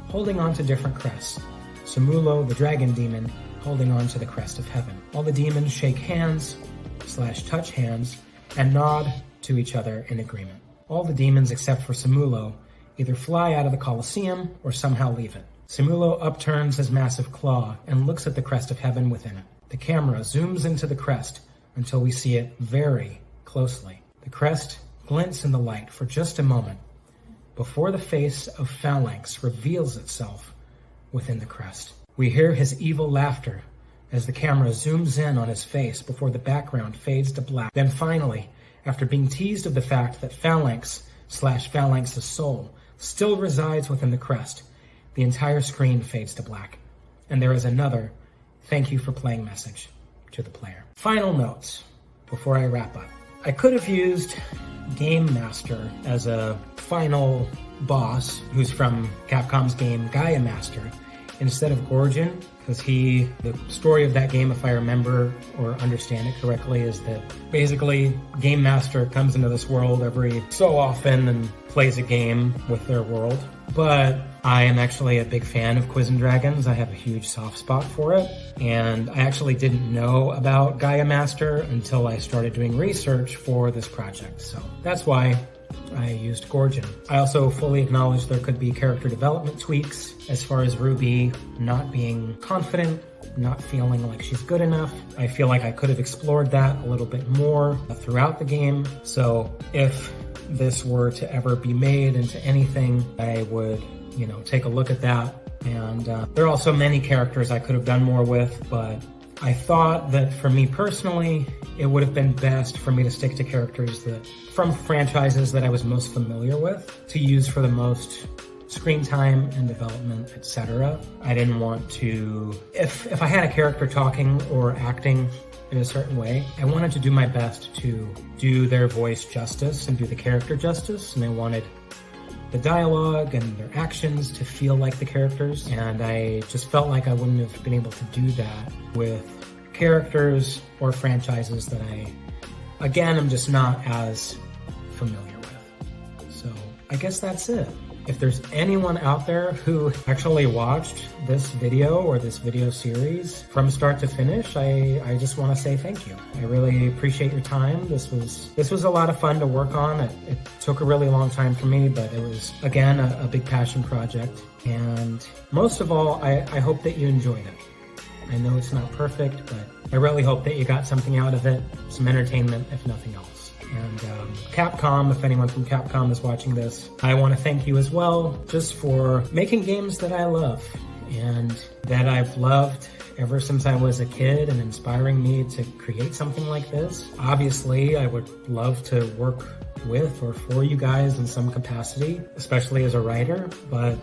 [SPEAKER 1] holding on to different crests. Samulo, the dragon demon, holding on to the crest of heaven. All the demons shake hands / touch hands and nod to each other in agreement. All the demons except for Samulo either fly out of the Colosseum or somehow leave it. Samulo upturns his massive claw and looks at the crest of heaven within it. The camera zooms into the crest until we see it very closely. The crest glints in the light for just a moment before the face of Phalanx reveals itself within the crest. We hear his evil laughter as the camera zooms in on his face before the background fades to black. Then finally, after being teased of the fact that Phalanx / Phalanx's soul still resides within the crest, the entire screen fades to black, and there is another "Thank you for playing" message to the player. Final notes before I wrap up. I could have used Game Master as a final boss who's from Capcom's game Gaia Master instead of Gorgon, because the story of that game, if I remember or understand it correctly, is that basically Game Master comes into this world every so often and plays a game with their world. But I am actually a big fan of Quiz and Dragons. I have a huge soft spot for it, and I actually didn't know about Gaia Master until I started doing research for this project. So that's why I used Gorgon. I also fully acknowledge there could be character development tweaks as far as Ruby not being confident, not feeling like she's good enough. I feel like I could have explored that a little bit more throughout the game. So if this were to ever be made into anything, I would, take a look at that. And there are also many characters I could have done more with, but I thought that for me personally, it would have been best for me to stick to characters that from franchises that I was most familiar with to use for the most screen time and development, etc. I didn't want to, if I had a character talking or acting in a certain way, I wanted to do my best to do their voice justice and do the character justice, and I wanted the dialogue and their actions to feel like the characters, and I just felt like I wouldn't have been able to do that with characters or franchises that again, I'm just not as familiar with. So I guess that's it. If there's anyone out there who actually watched this video or this video series from start to finish, I just want to say thank you. I really appreciate your time. This was a lot of fun to work on. It took a really long time for me, but it was, again, a big passion project. And most of all, I hope that you enjoyed it. I know it's not perfect, but I really hope that you got something out of it, some entertainment, if nothing else. And Capcom, if anyone from Capcom is watching this, I want to thank you as well, just for making games that I love and that I've loved ever since I was a kid, and inspiring me to create something like this. Obviously, I would love to work with or for you guys in some capacity, especially as a writer, but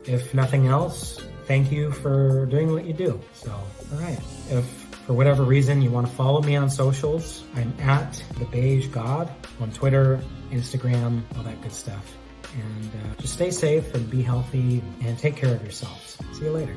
[SPEAKER 1] if nothing else, thank you for doing what you do. So, all right. If for whatever reason you want to follow me on socials, I'm at the Beige God on Twitter, Instagram, all that good stuff. And just stay safe and be healthy and take care of yourselves. See you later.